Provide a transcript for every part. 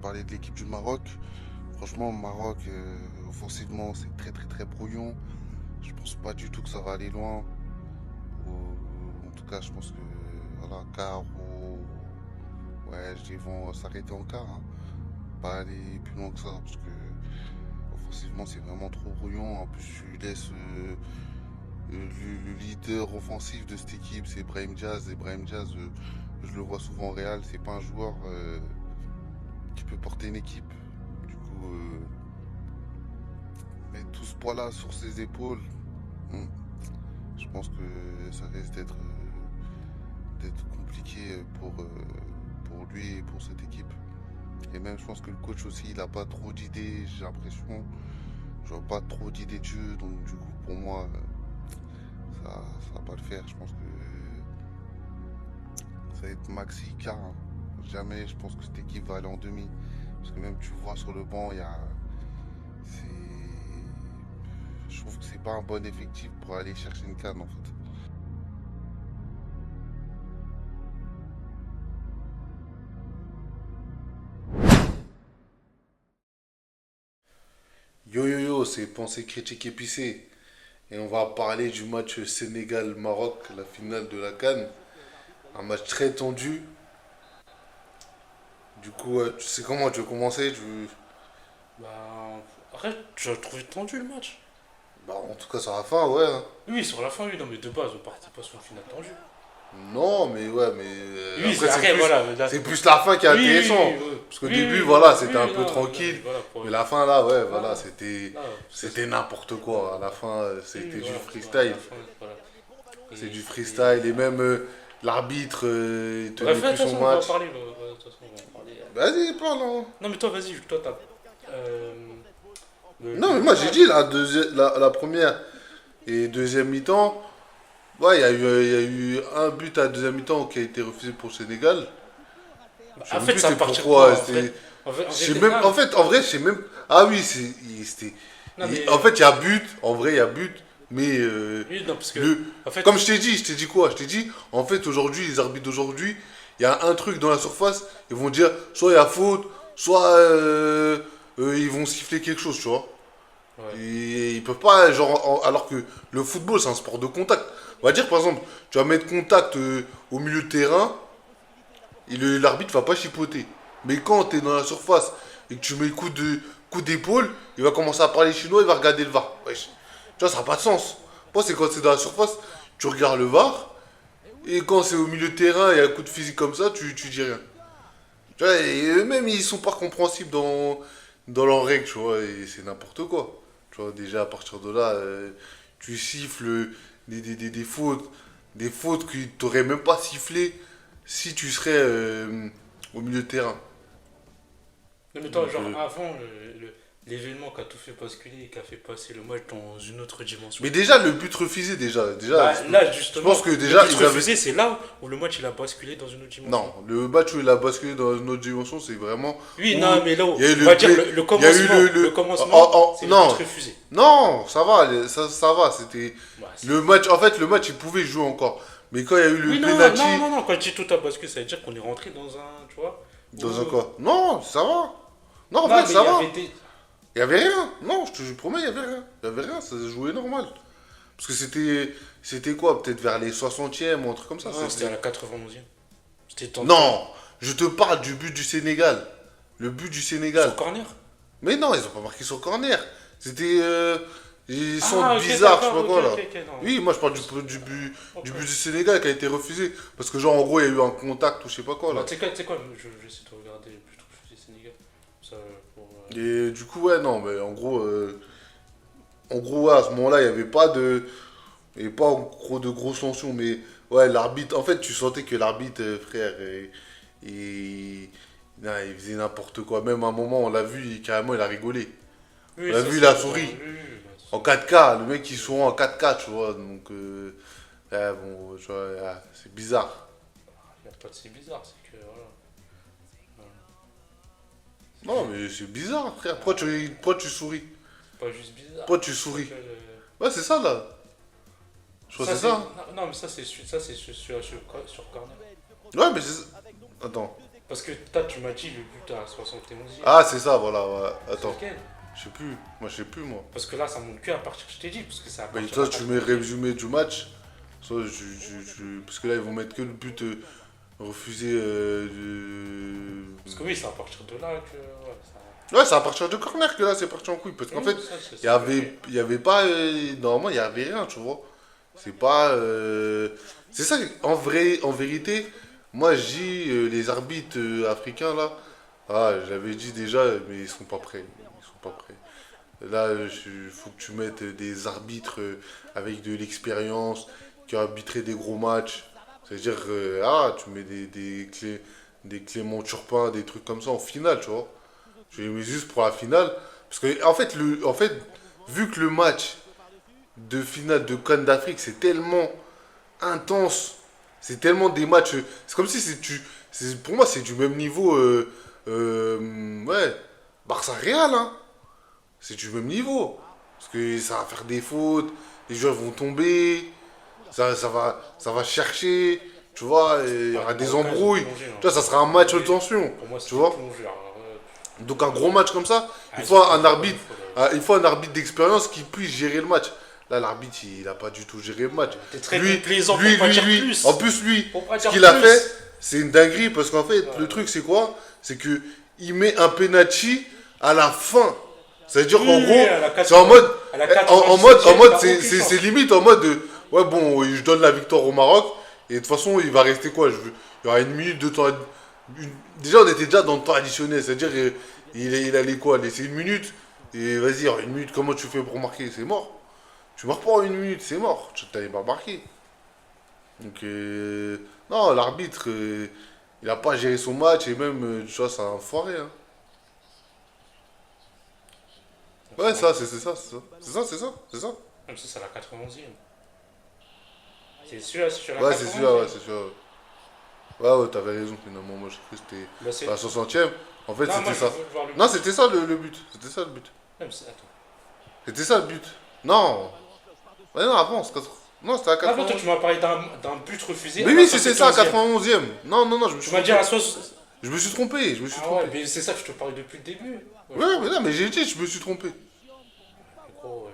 parler de l'équipe du Maroc. Franchement, le Maroc, offensivement, c'est très très très brouillon. Je pense pas du tout que ça va aller loin. En tout cas, je pense que voilà, quart ou ouais, ils vont s'arrêter en quart, hein. Pas aller plus loin que ça parce que offensivement, c'est vraiment trop brouillon. En plus, tu laisses le leader offensif de cette équipe, c'est Brahim Diaz. Et Brahim Diaz, je le vois souvent au Real, c'est pas un joueur qui peut porter une équipe. Du coup, mettre tout ce poids-là sur ses épaules, hmm, je pense que ça risque d'être compliqué pour lui et pour cette équipe. Et même, je pense que le coach aussi, il n'a pas trop d'idées, j'ai l'impression. Je vois pas trop d'idées de jeu, donc du coup, pour moi, ça va pas le faire. Je pense que ça va être maxi quart, hein. Jamais je pense que cette équipe va aller en demi. Parce que même tu vois sur le banc, il y a. Je trouve que c'est pas un bon effectif pour aller chercher une canne en fait. Yo yo yo, c'est Pensée Critique Épicée. Et on va parler du match Sénégal-Maroc, la finale de la CAN. Un match très tendu. Du coup, tu sais comment tu veux commencer Bah, après, tu as trouvé tendu le match. Bah, en tout cas, sur la fin, ouais, hein. Oui, sur la fin, oui, non, mais de base, on partait pas sur une finale tendue. Non, mais ouais, mais Oui, après, après, voilà. c'est plus la fin qui est Oui, oui, intéressant. oui, oui, Parce qu'au oui, début, oui, voilà, oui, c'était un oui, peu non, non, mais tranquille. voilà, Mais la fin, là, ouais, voilà, là, là, c'était n'importe quoi. À la fin, oui, c'était du voilà, à freestyle. la fin, voilà. C'est du Et freestyle. Et même l'arbitre, il tenait bref, là, de plus toute son façon, on va en match. parler. De toute façon, on va en parler. Vas-y, parle, hein. Non, mais toi, vas-y, vu que toi, t'as. euh, Non, mais le moi, j'ai match. dit, la première et deuxième mi-temps, ouais, il y a eu un but à la deuxième mi-temps qui a été refusé pour le Sénégal. Je sais En même fait, plus ça va c'était partir pourquoi. quoi, en C'était. fait? En Je sais vérité, même. non, En fait, en vrai, je sais même. Ah oui, c'était. non, En mais. fait, il y a but. En vrai, il y a but. Mais Oui, non, parce que. le. En Comme fait. je t'ai dit quoi? Je t'ai dit, en fait, aujourd'hui, les arbitres d'aujourd'hui, il y a un truc dans la surface. Ils vont dire, soit il y a faute, soit ils vont siffler quelque chose, tu vois. Ouais. Et ils peuvent pas, genre, alors que le football, c'est un sport de contact. On va dire, par exemple, tu vas mettre contact au milieu de terrain, et l'arbitre va pas chipoter. Mais quand tu es dans la surface et que tu mets coup d'épaule, il va commencer à parler chinois, il va regarder le VAR. Wesh. Tu vois, ça n'a pas de sens. Moi, c'est quand c'est dans la surface, tu regardes le VAR, et quand c'est au milieu de terrain et un coup de physique comme ça, tu dis rien. Tu vois, et eux-mêmes, ils sont pas compréhensibles dans leurs règles, tu vois, et c'est n'importe quoi. Tu vois, déjà, à partir de là, tu siffles des fautes que t'aurais même pas sifflé si tu serais au milieu de terrain. Non, mais toi, Donc, genre, avant l'événement qui a tout fait basculer et qui a fait passer le match dans une autre dimension. mais déjà, le but refusé, déjà, Bah là, je pense justement, que le déjà, but ils avaient. refusé, c'est là où le match il a basculé dans une autre dimension. Non, le match où il a basculé dans une autre dimension, c'est vraiment Oui, où non, mais là, il y a eu on le va dire play. le Il y a eu commencement. Le commencement, c'est le but non, refusé. non, ça va, ça va, c'était. Bah, Le match, en fait, le match, il pouvait jouer encore. Mais quand il y a eu le oui, non, non, penalty, non, non, quand je dis tout a basculé, ça veut dire qu'on est rentré dans un, tu vois, où... dans un quoi? Non, ça va. Non, en Non, vrai, mais il ça y avait va. des... Il y avait rien. Non, je te promets, il y avait rien. Il y avait rien, ça se jouait normal. Parce que c'était quoi? Peut-être vers les 60e ou un truc comme ça. Non, c'était à la 91e. C'était tendu. Non, je te parle du but du Sénégal. Le but du Sénégal. Sur corner. Mais non, ils ont pas marqué sur corner. C'était. Ils sont Ah, ok, bizarres, je sais d'accord, pas ok, quoi là. ok, ok, non. Oui, moi je parle du Ok. but du Sénégal qui a été refusé. Parce que, genre, en gros, il y a eu un contact ou je sais pas quoi Bah, là. tu sais quoi, je vais essayer de regarder le but refusé Sénégal. Ça, pour... Et du coup, ouais, non, mais en gros, ouais, à ce moment-là, il n'y avait pas de. Il n'y avait pas en gros de grosses tensions, mais ouais, l'arbitre. En fait, tu sentais que l'arbitre, frère, non, il faisait n'importe quoi. Même à un moment, on l'a vu, carrément, il a rigolé. On Oui, l'a ça vu, c'est il a bon. souri. Oui, oui, bah, En 4K, le mec, il sourit en 4K, tu vois. Donc, ouais, bon, tu vois, ouais, c'est bizarre. il n'y a pas de c'est bizarre, c'est que voilà. Non, mais c'est bizarre, frère. Pourquoi tu souris? C'est pas juste bizarre. Pourquoi tu C'est souris? que Ouais, c'est ça, là. Je crois que ça c'est c'est ça, hein. non, non, mais ça c'est sur corner. Ouais, mais c'est. Attends. Parce que toi, tu m'as dit le but à 71e. Ah, c'est ça, voilà. Ouais. C'est Attends, lequel? je sais plus. Moi, je sais plus, moi. Parce que là, ça monte que à partir, je t'ai dit, parce que c'est à Bah, partir toi, de tu mets 80e. résumé du match. Soit parce que là, ils vont mettre que le but refusé. Parce que oui, c'est à partir de là que. Ouais, ça... Ouais, c'est à partir de corner que là, c'est parti en couille. Parce qu'en fait, ça, c'est il y avait pas. Normalement, il y avait rien, tu vois. C'est pas. C'est ça, en vérité, moi, je dis, les arbitres africains, là. Ah, j'avais dit déjà, mais ils sont pas prêts. Ils sont pas prêts. Là, il faut que tu mettes des arbitres avec de l'expérience, qui ont arbitré des gros matchs. C'est-à-dire, tu mets des Clément Turpin, des trucs comme ça en finale, tu vois. Je les mets juste pour la finale. Parce que, en fait, vu que le match de finale de Coupe d'Afrique, c'est tellement intense, c'est tellement des matchs. C'est comme si pour moi, c'est du même niveau. Ouais, Barça-Real, hein. C'est du même niveau. Parce que ça va faire des fautes, les joueurs vont tomber, ça va chercher, tu vois, et il y aura des Marocain, ils ont embrouilles. plongé, hein. Tu vois, ça sera un match de tension, Pour moi, tu c'était vois. plongé. Alors, Donc un gros match comme ça, ah, il ils faut ont un plongé arbitre, comme il faut, là. il faut un arbitre d'expérience qui puisse gérer le match. Là, l'arbitre, il n'a pas du tout géré le match. T'es très complaisant pour pas dire plus. En plus, lui, Pour pas ce dire qu'il a plus. fait, c'est une dinguerie parce qu'en fait, Ouais. le truc, c'est quoi? C'est que il met un penalty à la fin. C'est-à-dire Oui, qu'en oui, gros, à la c'est en mode, à la en 97e, mode, t'as aucune chance. c'est limite en mode, ouais, bon, je donne la victoire au Maroc et de toute façon, il va rester quoi? Il y aura une minute de temps. Déjà, on était déjà dans le temps additionnel, c'est-à-dire, il allait quoi? Laisser une minute et vas-y, en une minute, comment tu fais pour marquer? C'est mort. Tu marques pas en une minute, c'est mort. Tu t'avais pas marqué. Donc, non, l'arbitre, il a pas géré son match et même, tu vois, c'est un foiré. Hein. Ouais, ça, c'est ça, c'est ça. C'est ça, c'est ça, c'est ça. Même si c'est la 91e. C'est celui-là, c'est sur la Ouais, 91e. c'est celui-là, ouais, c'est celui-là. Ouais, ouais, t'avais raison, finalement. Moi, j'ai cru que c'était Bah, c'est... la 60e. En fait, Non, moi, c'était ça. je veux voir le Non, but. c'était ça le but. C'était ça le but. Non, mais attends. C'était ça le but. Non. Ouais, non, avant, non, c'était à Ah, toi, 91. tu m'as parlé d'un but refusé. Mais à oui, la c'est ça, à 71e. 91e. Non, non, non, je me Tu suis m'as dit à trompé. la 60. Je me suis trompé, je me suis Ah ouais, trompé. mais c'est ça que je te parlais depuis le début. Ouais, mais non, mais j'ai dit, je me suis trompé. Gros,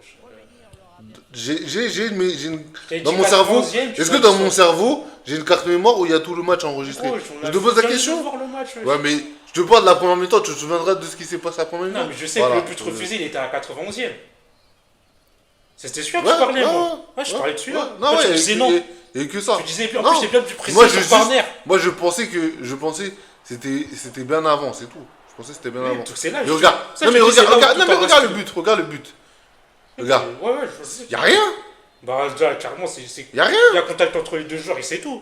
J'ai T'as dans dit mon cerveau, 91e, tu est-ce m'as que dit dans mon 60. cerveau, j'ai une carte mémoire où il y a tout le match enregistré? Gros, Je te pose la viens de question? voir le match, wesh. Ouais, mais je te parle de la première mi-temps, tu te souviendras de ce qui s'est passé à la première mi-temps? Non, mais je sais Voilà. que le but refusé, il était à la 91e. C'était celui-là que Ouais, je parlais, ouais, moi. Ouais, je parlais de celui-là. ouais. Toi, Non, tu ouais, disais non. et que ça. Tu disais, en Non. plus, c'est bien plus précis Moi, sur corner. moi, je pensais c'était bien avant, c'est tout. Je pensais que c'était bien Oui, avant. donc c'est là, Mais je- regarde, ça, non, je mais te dis, c'est là où regarde, tout non, mais a regarde le basculé. but, regarde le but. Regarde, Ouais, ouais, je sais. y a rien, Bah, déjà, clairement, y a rien, il y a contact entre les deux joueurs et c'est tout.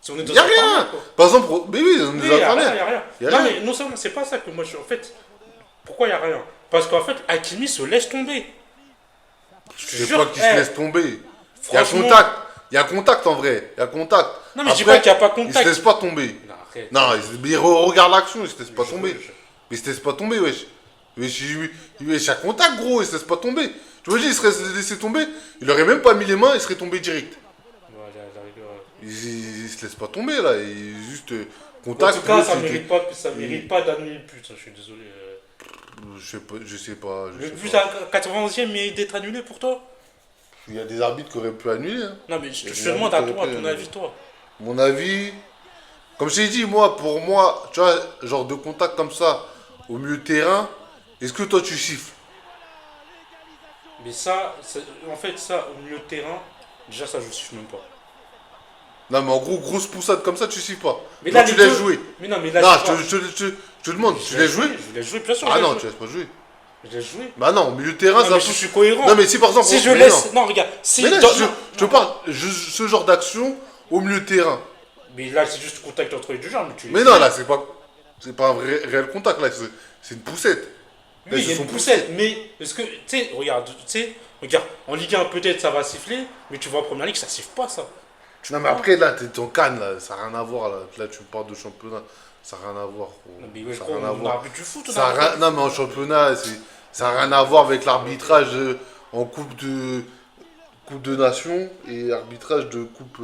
Si on est dans y a un rien. corner, quoi. Par exemple, mais oui, on Oui, nous y a a parlé. rien, y a rien. Y a Non, rien. mais non seulement, c'est pas ça que moi, en fait, pourquoi y a rien? Parce qu'en fait, Hakimi se laisse tomber. Je te Je sais jure, pas qui se laisse tomber. Il y a franchement- contact. Il y a contact en vrai. Il y a contact. Non, mais je dis Après, pas qu'il y a pas il se contact. laisse pas tomber. Non, arrête. Non, mais regarde l'action, il se laisse pas Je- tomber. je- Mais il se laisse pas tomber, wesh. Wesh, wesh, il y a contact, gros, il se laisse pas tomber. Tu vois, il serait laissé tomber, il aurait même pas mis les mains, il serait tombé direct. Ouais, la rigueur, ouais. Il se laisse pas tomber, là. Il est juste En contact. tout cas, plus, ça il- mérite pas, ça mérite pas d'annuler le but, hein, je suis désolé. Je sais pas, je sais pas. Je Le sais but pas. à 91e mérite d'être annulé pour toi? Il y a des arbitres qui auraient pu annuler. Hein. Non, mais je Il y a te des demande à arbitres toi, à qui ton auraient pu avis, toi. Mon avis, comme je t'ai dit, moi, pour moi, tu vois, genre de contact comme ça, au milieu de terrain, est-ce que toi tu siffles? Mais ça, en fait, ça, au milieu de terrain, déjà, ça, je siffle même pas. Non, mais en gros, grosse poussade comme ça, tu siffles pas. Mais Genre, là, tu les laisses deux- jouer. Mais non, mais là, Non, c'est pas- je te demande, tu laisses jouer? Je laisse jouer, bien sûr. Ah je laisse non, jouer. tu laisses pas jouer. Je laisse jouer. Bah non, au milieu de terrain, Non, ça mais pousse. je suis cohérent. Non, mais si par exemple. Si je mais laisse. non. Non, regarde. Si Mais là, dans- je non, te parle, ce genre d'action au milieu de terrain. Mais là, c'est juste contact entre les deux genres. Mais, tu Mais non, là, c'est pas un réel contact, là, c'est une poussette. Là, Oui, ils il y a se une sont poussette. Mais est-ce que. Tu sais, regarde. En Ligue 1, peut-être ça va siffler. Mais tu vois, en Première Ligue, ça siffle pas, ça. Non, mais après, là, t'es en Cannes, là, ça n'a rien à voir, là. Là, tu me parles de championnat, ça n'a rien à voir, gros. Non, mais ouais, Ça gros, n'a rien à on a voir. un but du foot. Ça a rien- Non, mais en championnat, ça n'a rien à voir avec l'arbitrage en Coupe de Nations et arbitrage de Coupe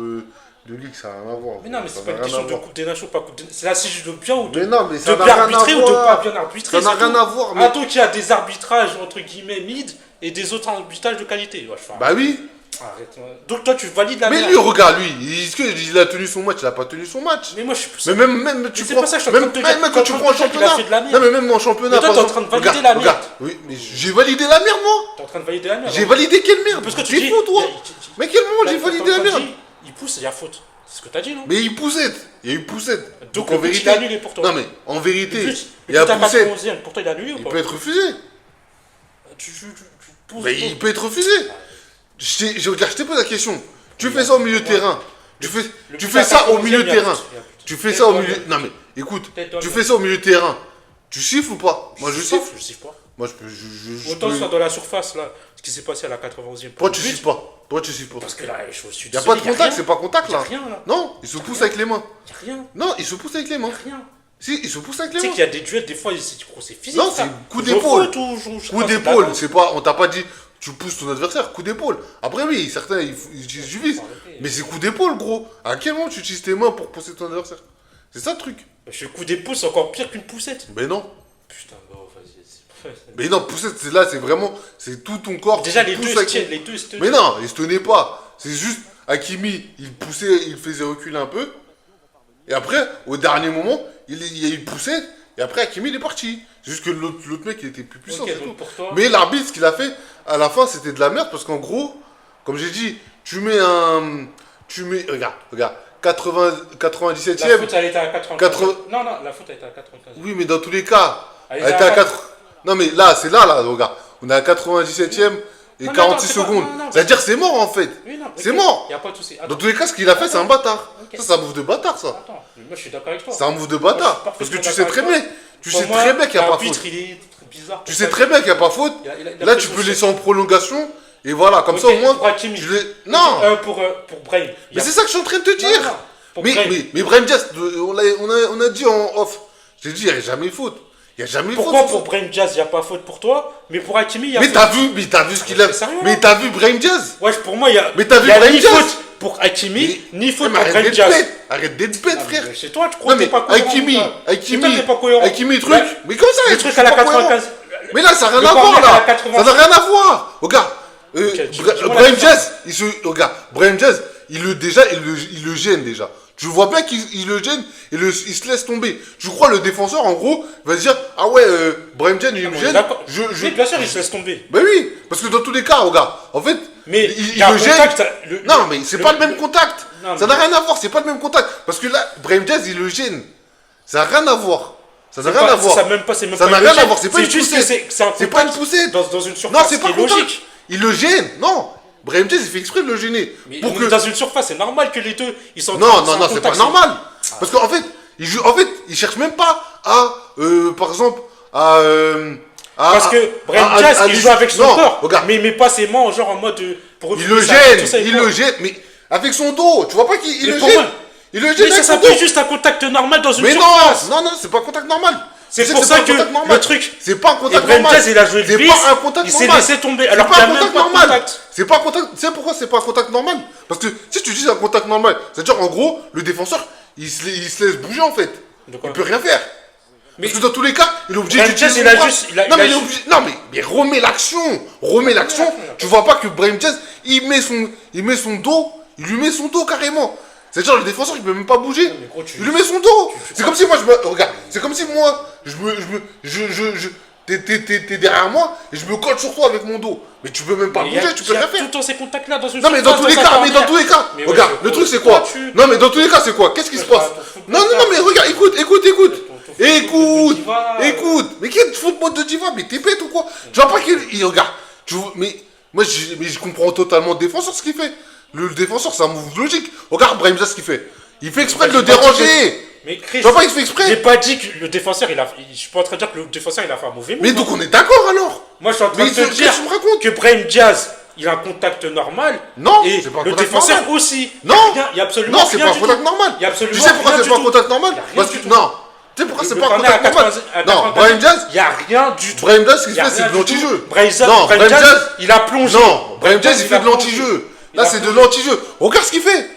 de ligue, ça n'a rien à voir. Mais non, mais Ça c'est pas n'a une rien question à de voir. Coupe des Nations, pas Coupe des Nations. C'est là si je dois bien ou de, Mais non, mais ça de n'a bien rien à arbitrer ou de pas voir. bien arbitrer. Ça n'a c'est rien tout. à voir. Mais... Ah, donc il y a des arbitrages entre guillemets mid et des autres arbitrages de qualité. Ouais, Bah oui. arrête. Donc toi tu valides la Mais merde. lui, regarde, lui, est-ce qu'il a tenu son match? Il a pas tenu son match. Mais moi je suis plus. Mais même tu c'est prends, pas ça que je suis en même, train de te dire. même quand tu prends en qu'il a championnat. fait de la merde. Non, mais même en championnat. Mais toi, par t'es en exemple, train de valider regarde, la merde. regarde. Oui, mais j'ai validé la merde, moi. T'es en train de valider la merde. J'ai validé quelle merde? Parce que tu T'es dis. fou, toi. Mais quel moment Là, j'ai t'es validé en la train de merde? dire, il pousse, il y a faute. C'est ce que t'as dit, non? Mais il poussait. Il y a eu poussette. Donc en le but, vérité. il a annulé pour toi. Non, mais en vérité, Le but, il y a t'as poussette. 91e, pour toi il a annulé ou Il pas? peut être refusé. Tu pousses. Mais il peut être refusé. Regarde, je t'ai posé la question. Tu fais ça au milieu de terrain. Tu fais ça au milieu de terrain. Tu fais ça au milieu. Non, mais écoute, tu fais ça au milieu de terrain. Tu siffles ou pas? Moi, je siffle. Je siffle pas. Moi, je Autant peux- soit dans la surface, là, ce qui s'est passé à la 91e. Pourquoi tu siffles pas? Pourquoi tu siffles pas? Parce que là, je suis Y a pas de désolé, contact, rien. c'est pas contact Y a là. rien, là. Non, il se pousse avec les mains. Y a rien. Non, il se pousse avec les mains. Rien. Si, il se pousse avec Tu les sais mains. qu'il y a des duels, des fois, c'est physique. Non, ça. c'est coup Je d'épaule. foot ou je sais Coup pas, c'est d'épaule, d'accord. c'est pas. On t'a pas dit tu pousses ton adversaire, coup d'épaule. Après oui, certains ils utilisent du vice. Mais c'est coup d'épaule, gros. À quel moment tu utilises tes mains pour pousser ton adversaire? C'est ça le truc. Je fais coup d'épaule, c'est encore pire qu'une poussette. Mais non. Putain, bon, vas-y. Mais non, poussette, c'est là, c'est vraiment. C'est tout ton corps. Déjà, qui les pousse deux se avec tiennent, ton- les deux se tiennent. Mais non, il se tenait pas. C'est juste Hakimi, il poussait, il faisait reculer un peu. Et après, au dernier moment, il poussait. Et après, Hakimi, il est parti. C'est juste que l'autre mec, il était plus puissant. Ok, c'est donc tout. pour toi. Mais l'arbitre, ce qu'il a fait, à la fin, c'était de la merde. Parce qu'en gros, comme j'ai dit, tu mets un. Regarde. 97ème. La faute, elle était à 95. 80. Non, la faute, elle était à 95. Oui, mais dans tous les cas, Elle elle était à 4. Non, mais là, c'est là, regarde. On est à 97ème et Non, mais 46 attends, c'est pas- secondes. non, C'est-à-dire, c'est mort en fait. Oui, non, C'est ok, mort. Y a pas de souci. Dans Attends, tous les cas, ce qu'il a fait, c'est un bâtard. Ok. Ça, c'est un move de bâtard, ça. attends, moi je suis d'accord avec toi. C'est un move de Moi, je bâtard. suis Parce que parfaitement tu sais très d'accord avec bien. Tu Pour sais moi, très bien qu'il n'y a pas l'arbitre, faute. il est bizarre. Tu sais très bien qu'il n'y a pas faute. Il a Là, fait tu son peux chef. laisser en prolongation. Et voilà, comme Ok, ça au moins. pour Hakimi. tu les- Non. Pour Brahim. Mais c'est ça que je suis en train de te dire. non. Pour Mais, Brahim. mais Brahim Diaz, on a dit en off. J'ai dit, il n'y a jamais faute. Il n'y a jamais Pourquoi faute. pour Brahim Diaz, il n'y a pas faute pour toi, mais pour Hakimi, il y a Mais faute? t'as vu ce qu'il a. c'est sérieux, Mais là t'as vu Brahim Diaz? Ouais, pour moi, il y a, Mais t'as vu il y a Brahim ni Diaz faute pour Hakimi, ni faute Mais pour Brahim arrête Diaz. d'être bête. Arrête d'être bête, Ah, frère. mais c'est toi, tu crois Non que t'es mais pas cohérent. Hakimi, toi. C'est toi qui t'es pas cohérent. Hakimi truc. Ouais. Mais comment ça, Le je truc suis à la pas cohérent? 95. Mais là, ça n'a rien Le à voir corner à la là. 85. Ça n'a rien à voir. Regarde. dis-moi la Brahim différence. Diaz, regarde, Brahim Diaz, il le gêne déjà. Tu vois bien qu'il le gêne et il se laisse tomber. Je crois le défenseur, en gros, va se dire, ah ouais, Brahim Diaz, il me gêne. D'accord. Je- Oui, bien sûr, il se laisse tomber. Ben oui, parce que dans tous les cas, regarde, en fait, Mais il y a le un gêne. contact, Non, mais c'est pas le même contact. Non, Ça mais- n'a rien à voir, c'est pas le même contact. Parce que là, Brahim Diaz, il le gêne. Ça n'a rien à voir. Ça n'a C'est rien pas- à voir. Ça n'a même pas, c'est même Ça pas n'a une rien à logique. voir, c'est pas une juste que poussette. c'est un C'est pas une contact poussette. dans une Non, surface c'est qui pas est contact. logique. Il le gêne. Non. Brahim Diaz, il fait exprès de le gêner. Mais Pour on que... est dans une surface, c'est normal que les deux, ils sont Non, c'est pas normal. Parce qu'en fait, il cherche même pas à, par exemple, Parce que Brahim Diaz, il joue avec son non, corps, regarde. mais il met pas ses mains genre en mode pour Il le refuser ça, tout ça, gêne, il le gêne, mais avec son dos. Tu vois pas qu'il Mais le pour gêne. moi- Il le gêne Mais avec ça son s'appelle dos. juste un contact normal dans une Mais non, surface. non, c'est pas un contact normal. C'est Tu sais pour c'est ça pas un que contact normal. le truc. C'est pas un Et contact Brahim normal. Diaz, il a joué le C'est vis, pas un contact il s'est normal. laissé tomber, C'est alors pas qu'il y a un même contact pas de normal. contact. C'est pas un contact. Tu sais pourquoi c'est pas un contact normal? Parce que si tu dis c'est un contact normal, c'est-à-dire en gros, le défenseur, il se laisse bouger en fait. De quoi? Il peut rien faire. Mais Parce que dans tous les cas, il est obligé Brahim d'utiliser Diaz, son bras. il a Non mais il est juste- obligé. Non mais remets l'action. Remets l'action. Tu vois pas que Brahim Diaz, il met son dos. Il lui met son dos carrément. C'est-à-dire le défenseur il peut même pas bouger. mais gros, tu- Il lui met son dos. tu- C'est comme si moi je me regarde. C'est comme si moi t'es derrière moi et je me colle sur toi avec mon dos. Mais tu peux même pas il y a- bouger. Tu peux il y a rien faire. tout le temps ces contacts-là dans une Non mais dans surface, tous les un cas, mais dans corner. tous les cas, Mais ouais, regarde, c'est le faux. truc c'est Toi, quoi? tu- Non mais dans tous les cas c'est quoi? Qu'est-ce qui se Toi, passe? ton football Non là. mais regarde, écoute. Ton football de diva, Écoute. Mais quel football de diva? Mais t'es bête ou quoi? Tu vois pas qu'il regarde. Mais moi je comprends totalement le défenseur ce qu'il fait. Le défenseur c'est un move logique. Regarde Brahim Diaz ce qu'il fait. Il fait exprès de le J'ai pas dit déranger. Mais Chris, Tu vois pas qu'il fait j'ai exprès? pas dit que le défenseur je suis pas en train de dire que le défenseur il a fait un mauvais move. Mais donc on est d'accord alors? Moi je suis en train Mais de te qu'est-ce que dire tu me racontes? que Brahim Diaz il a un contact normal. Non, et c'est pas un le contact défenseur normal. aussi. Non. Il y a absolument Non, c'est rien pas un du contact tout. normal. Il y a absolument Tu sais pourquoi rien c'est pas un du contact tout. normal? Il y a rien Parce du que tout. non. Tu sais pourquoi c'est Le pas un corner à contact normal? 80 à Non, 80, Brahim Diaz. il y a rien du tout. Brahim Diaz, ce Il qu'il y a fait, c'est rien de du tout. l'anti-jeu. Brahim Diaz, Non, Brahim Brahim Diaz, Diaz, il a plongé. non, Brahim Diaz, il il fait a de plongé. l'anti-jeu. Il Là, a c'est de plongé. l'anti-jeu. Regarde ce qu'il fait.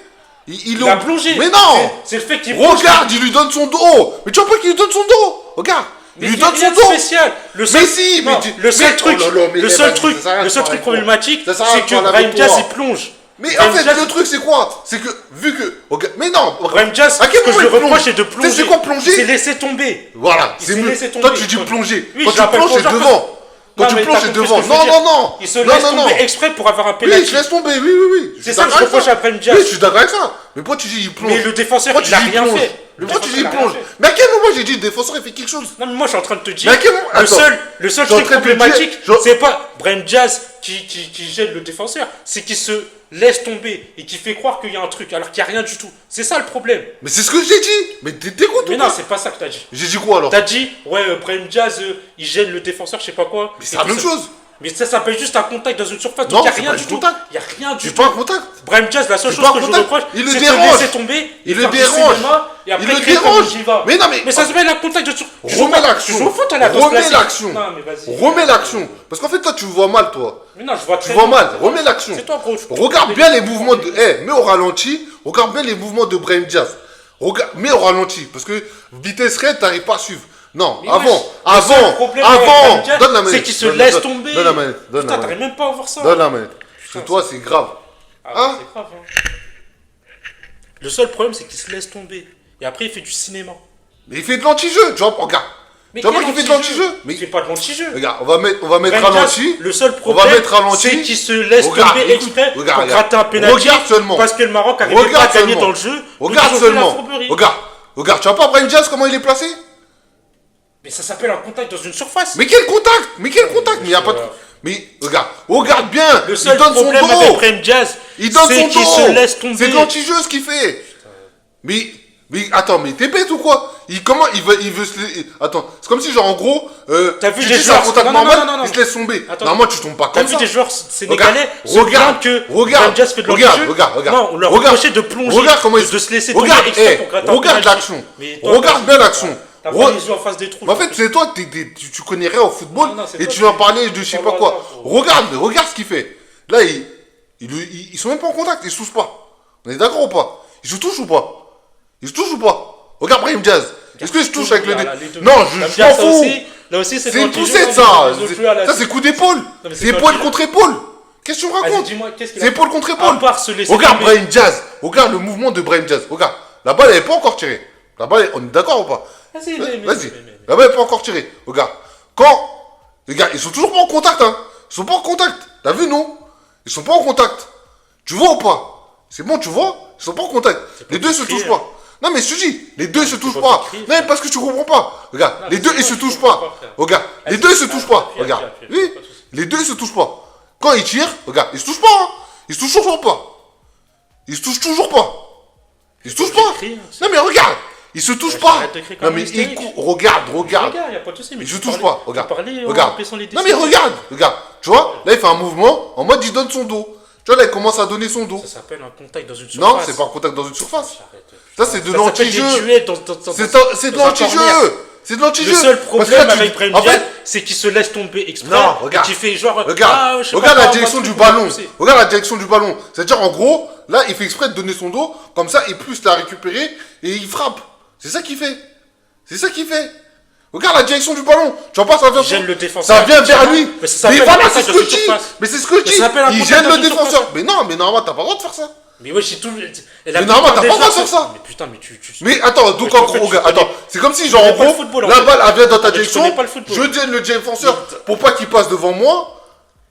Il a plongé. Mais non. C'est le fait qu'il plonge. Regarde, il lui donne son dos. Mais tu vois pas qu'il lui donne son dos. Regarde. Mais Il lui donne rien son de dos. spécial. Le seul, Mais si, non, mais le seul truc, oh là là, mais le eh, seul vas-y, truc, ça sert à rien le de seul parler truc toi. problématique, Ça sert à rien c'est de que parler avec Brahim Diaz toi. il plonge. Mais Brahim en fait, Diaz, le truc, c'est quoi? C'est que, vu que. Regarde, mais non. Brahim Diaz, à quel ce que je moment lui il plonge? reproche, c'est de Tu sais, plonger. c'est quoi plonger? Il s'est laissé tomber. Voilà, Il c'est s'est mieux. laissé Toi, tomber. tu dis plonger. Oui, Quand je tu l'appelle plonges, c'est plongeur, devant. Quand Non, tu mais plonges, t'as c'est compris devant. ce que je veux Non, dire. non, non. Il se Non, laisse non, non. tomber exprès pour avoir un Oui, penalty. il se laisse tomber, oui. C'est ça que je reproche à Brahim Diaz. Oui, je suis d'accord avec ça. Mais pourquoi tu dis il plonge? Mais le défenseur, Pourquoi il a tu dis rien plonge? fait. Mais pourquoi tu dis il défenseur, il a plonge? rien fait. Mais à quel moment j'ai dit le défenseur il fait quelque chose? Non, mais moi je suis en train de te dire, Mais à quel moment- le Attends. seul Je suis en truc train de te dire- problématique, je- c'est pas Brahim Diaz qui gêne le défenseur, c'est qu'il se laisse tomber et qui fait croire qu'il y a un truc alors qu'il n'y a rien du tout. C'est ça le problème. Mais c'est ce que j'ai dit. Mais t'écoutes Mais ou non, pas? c'est pas ça que t'as dit. J'ai dit quoi alors? T'as dit, ouais, Brahim Diaz, il gêne le défenseur, je sais pas quoi. Mais c'est la même chose. Mais ça s'appelle juste un contact dans une surface, Non, donc il n'y c'est a rien pas du du tout. contact. Il n'y a rien du J'ai tout. pas un contact. Brahim Diaz, la seule C'est chose pas que un je lui contact. reproche, Il le c'est de dérange. laisser tomber, Il et le faire du dérange. cinéma, et après Il le créer comme dérange. j'y va. Mais non, mais- ça s'appelle un contact de sur. Remets l'action. Tu joues au foot, là, dans ce Remets classique. l'action. Non, mais vas-y. Remets l'action. Parce qu'en fait, toi, tu vois mal, toi. Mais non, je vois très Tu vois bien. mal. Remets l'action. C'est toi, gros. Regarde bien les mouvements de. Mets au ralenti. Regarde bien les mouvements de Brahim Diaz. Mets au ralenti. Parce que vitesse réelle, t'arrives pas à suivre. Non, Mais wesh, le seul avant. problème avec Brahim Diaz, Donne la manette. c'est qu'il se Donne- laisse donne- tomber. Donne la manette. Donne Putain, la t'arrives manette. même pas à voir ça. Donne la manette. Parce que toi, c'est grave. Ah, Hein? c'est grave, hein. Le seul problème, c'est qu'il se laisse tomber. Et après, il fait du cinéma. Mais il fait de l'anti-jeu. Tu vois, regarde. Mais Tu vois pas quel qu'il fait de l'anti-jeu? Mais il fait pas de l'anti-jeu. Regarde, on va mettre Brahim Diaz, ralenti. le seul On va problème, mettre ralenti. c'est qu'il se laisse Regarde, tomber écoute, exprès regarde, pour regarde. gratter un penalty. Regarde seulement. Parce que le Maroc n'arrivait pas à Regarde gagner seulement. dans le jeu. Regarde donc ils ont fait la seulement. fourberie. Regarde, tu vois pas Brahim Diaz comment il est placé? Mais ça s'appelle un contact dans une surface. Mais quel contact? Mais il y a pas de. Mais regarde bien. Le seul il donne son problème avec dos. Brahim Diaz, Il donne c'est son qu'il dos. se laisse tomber. C'est de l'anti-jeu ce qu'il fait. Mais attends, mais t'es bête ou quoi? Comment il veut se. Attends, c'est comme si genre en gros. T'as vu tu des dis c'est un joueurs- contact non, non, normal, non, non, il se laisse tomber. Attends. Normalement tu tombes pas T'as comme vu ça. des joueurs sénégalais se Regarde, plaignent que regarde, Brahim Diaz fait de regarde, l'anti-jeu. regarde. Non, on leur Regarde. reprochait de plonger, Regarde comment de se laisser tomber Regarde, exprès pour gratter un regarde penalty. l'action. Mais toi, Regarde t'as- bien l'action. T'as pas les yeux en face des trous. Mais en fait, c'est toi, tu connais rien au football Non, non, c'est et toi tu qui- vas parler de je sais Pas pas le quoi. hasard, gros. Regarde ce qu'il fait. Là, ils sont même pas en contact, ils se touchent pas. On est d'accord ou pas? Ils se touchent ou pas? Ils se touchent ou pas? Regarde Brahim Diaz. Est-ce qu'il se touche avec le dé? Non, je m'en fous. Là aussi, C'est de une l'anti-jeu, poussette, hein, ça. les autres joueurs, là, Ça, c'est coup d'épaule. mais C'est c'est épaule pas- contre épaule. Qu'est-ce que tu me Vas-y, racontes? dis-moi, qu'est-ce qu'il a C'est fait épaule contre À épaule. part se laisser Regarde tomber. Brahim Diaz. Regarde le mouvement de Brahim Diaz. Regarde. La balle, elle est pas encore tirée. La balle, on est d'accord ou pas? Vas-y, Vas-y. La balle est pas encore tirée. Regarde. Regarde, ils sont toujours pas en contact, hein. Ils sont pas en contact. T'as vu, non? Ils sont pas en contact. Tu vois ou pas? C'est bon, tu vois? Ils sont pas en contact. Les deux se touchent pas. Non, mais je te dis, les deux se touchent pas. crier, Non, mais parce que tu comprends pas. Regarde, Non, les mais deux, c'est ils toi se qui touchent comprends pas. pas, frère. Regarde, les Vas-y, deux se touchent pas. Pierre, Regarde. Pierre, Oui, pas de souci. les deux ils se touchent pas. Quand ils tirent, regarde, ils se touchent pas. Hein. Ils se touchent toujours pas. Ils se touchent toujours pas. Ils se touchent faut pas. crier, Non, mais regarde, ils se touchent Ouais, pas. arrête de crier comme Non, un mais hystérique. regarde. Regarde, y a pas de souci. Mais Ils tu se touchent parlais- pas. Regarde. tu parlais en Regarde. baissant les Non, mais regarde. Tu vois, là, il fait un mouvement en mode il donne son dos. Tu vois, là, il commence à donner son dos. Ça s'appelle un contact dans une surface. Non, c'est pas en contact dans une surface. Arrête. Ça, c'est de Ça s'appelle des l'anti-jeu. duels dans C'est de dans un l'anti-jeu. corner. C'est de l'anti-jeu. Le seul Parce que problème là, tu- avec Brahim en Diaz, fait, c'est qu'il se laisse tomber exprès. Non, regarde. Et qu'il fait genre. Regarde, je sais regarde pas la quoi, direction on va du te faire ballon. pousser. Regarde la direction du ballon. C'est-à-dire, en gros, là, il fait exprès de donner son dos, comme ça, il puisse la récupérer et il frappe. C'est ça qu'il fait. C'est ça qu'il fait. Regarde la direction du ballon. Tu vois pas, ça vient. Il gêne le défenseur. Ça vient vers lui. Mais ça Mais s'appelle voilà, un c'est contact ce dans que une je dis. surface. Mais c'est ce que je Mais dis. ça s'appelle un Il contact gêne dans le une défenseur. surface. Mais non, mais normalement, t'as pas le droit de faire ça. Mais ouais, j'ai tout. Mais normalement, t'as pas le droit de faire ça. Mais putain, mais tu. Mais attends, donc Mais en en fait, gros, tu regarde, connais- attends, c'est comme si genre connais en pas le gros, football, en la fait. balle elle vient dans ta Mais tu direction, connais pas le football. je gêne le défenseur pour pas qu'il passe devant moi,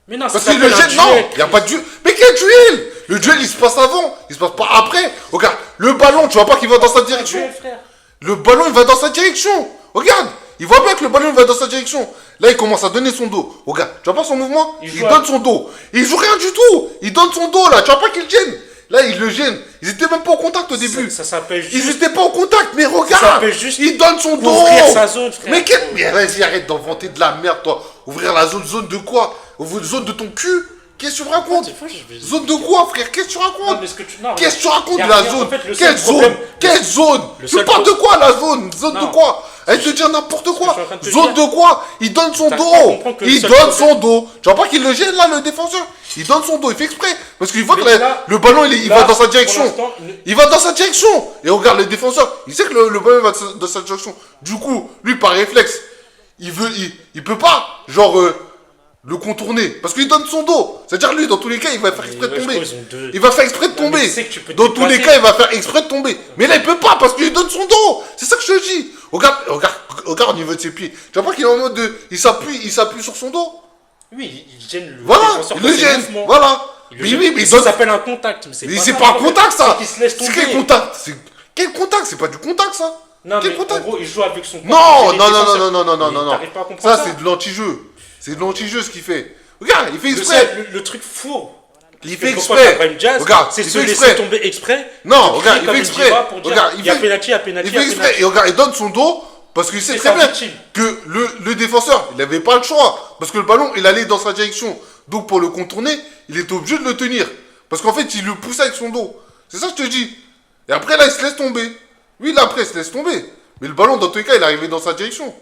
Mais non, parce ça qu'il le s'appelle un gêne, non, duel. il y a pas de duel. Mais quel duel? Le duel il se passe avant, il se passe pas après. Regarde, le ballon, tu vois pas qu'il va dans sa direction. Duel, frère. Le ballon il va dans sa direction. Regarde, il voit bien que le ballon il va dans sa direction. Là il commence à donner son dos. Regarde, tu vois pas son mouvement? Il Il joue donne son dos. Il joue rien du tout. Il donne son dos là, tu vois pas qu'il gêne? Là il le gêne. Ils étaient même pas au contact au début. Ça s'appelle Ils juste. étaient pas en contact, mais regarde! s'appelle juste Il donne son dos! ouvrir sa zone, frère. Mais vas-y, arrête d'inventer de la merde, toi! Ouvrir la zone de quoi? Ouvrir la zone de ton cul? Qu'est-ce que tu racontes? Des fois, je vais- Zone de quoi, frère? Qu'est-ce que tu Non, racontes? mais ce que tu. Non, Qu'est-ce que tu racontes y a de la rien. zone? En fait, le Quelle seul problème- zone? Quelle zone? le Tu seul parles de pro- quoi, la zone? Zone de Non. quoi? Elle te dit n'importe que quoi. je suis en train de te Zone dire. de quoi? Il donne son T'arrives pas à dos. comprendre que le Il seul donne problème- son dos. Tu vois pas qu'il le gêne, là, le défenseur? Il donne son dos, il fait exprès. Parce qu'il voit que Mais là- le ballon, il là, va dans sa pour direction. l'instant, Il va dans sa direction. Et regarde, le défenseur, il sait que le ballon va dans sa direction. Du coup, lui, par réflexe, il peut pas, genre, le contourner. Parce qu'il donne son dos. C'est-à-dire, lui, dans tous les cas, il va faire exprès de ouais, je tomber. crois qu'ils ont deux- Il va faire exprès de Non, mais tomber. tu sais que tu peux te Dans tous les déplacer. cas, il va faire exprès de tomber. Mais là, il peut pas parce qu'il donne son dos. C'est ça que je te dis. Regarde au niveau de ses pieds. Tu vois pas qu'il est en mode de. Il s'appuie sur son dos. Oui, il gêne le Voilà, défenseur il dans le ses gêne. mouvements. Voilà. Il le Mais gêne. oui, mais il ça donne. s'appelle un contact. Mais Mais pas c'est ça, pas en un fait. contact, ça. C'est qu'il se laisse C'est tomber. quel contact? Quel contact? C'est pas du contact, ça. Non, Quel mais contact? en gros, il joue avec son corps. Non, C'est les non, non, défenseurs. non, non, non, Mais non, non. T'arrives pas à comprendre Ça, c'est de l'anti-jeu. C'est de l'anti-jeu ce qu'il fait. Regarde, il fait Le exprès. seul- le truc fou. Il fait Pourquoi exprès. t'as Brahim Diaz, Regarde, c'est il se fait laisser exprès. tomber exprès. Non, de regarde, crier il comme fait une exprès. diva pour dire, Regarde, il y a penalty, il y a penalty, Il il y fait a exprès. penalty. Et regarde, il donne son dos parce qu'il sait C'est très sa bien victime. que le défenseur, il n'avait pas le choix. Parce que le ballon, il allait dans sa direction. Donc pour le contourner, il était obligé de le tenir. Parce qu'en fait, il le pousse avec son dos. C'est ça que je te dis. Et après, là, il se laisse tomber. Oui, là, après, il se laisse tomber. Mais le ballon, dans tous les cas, il est arrivé dans sa direction.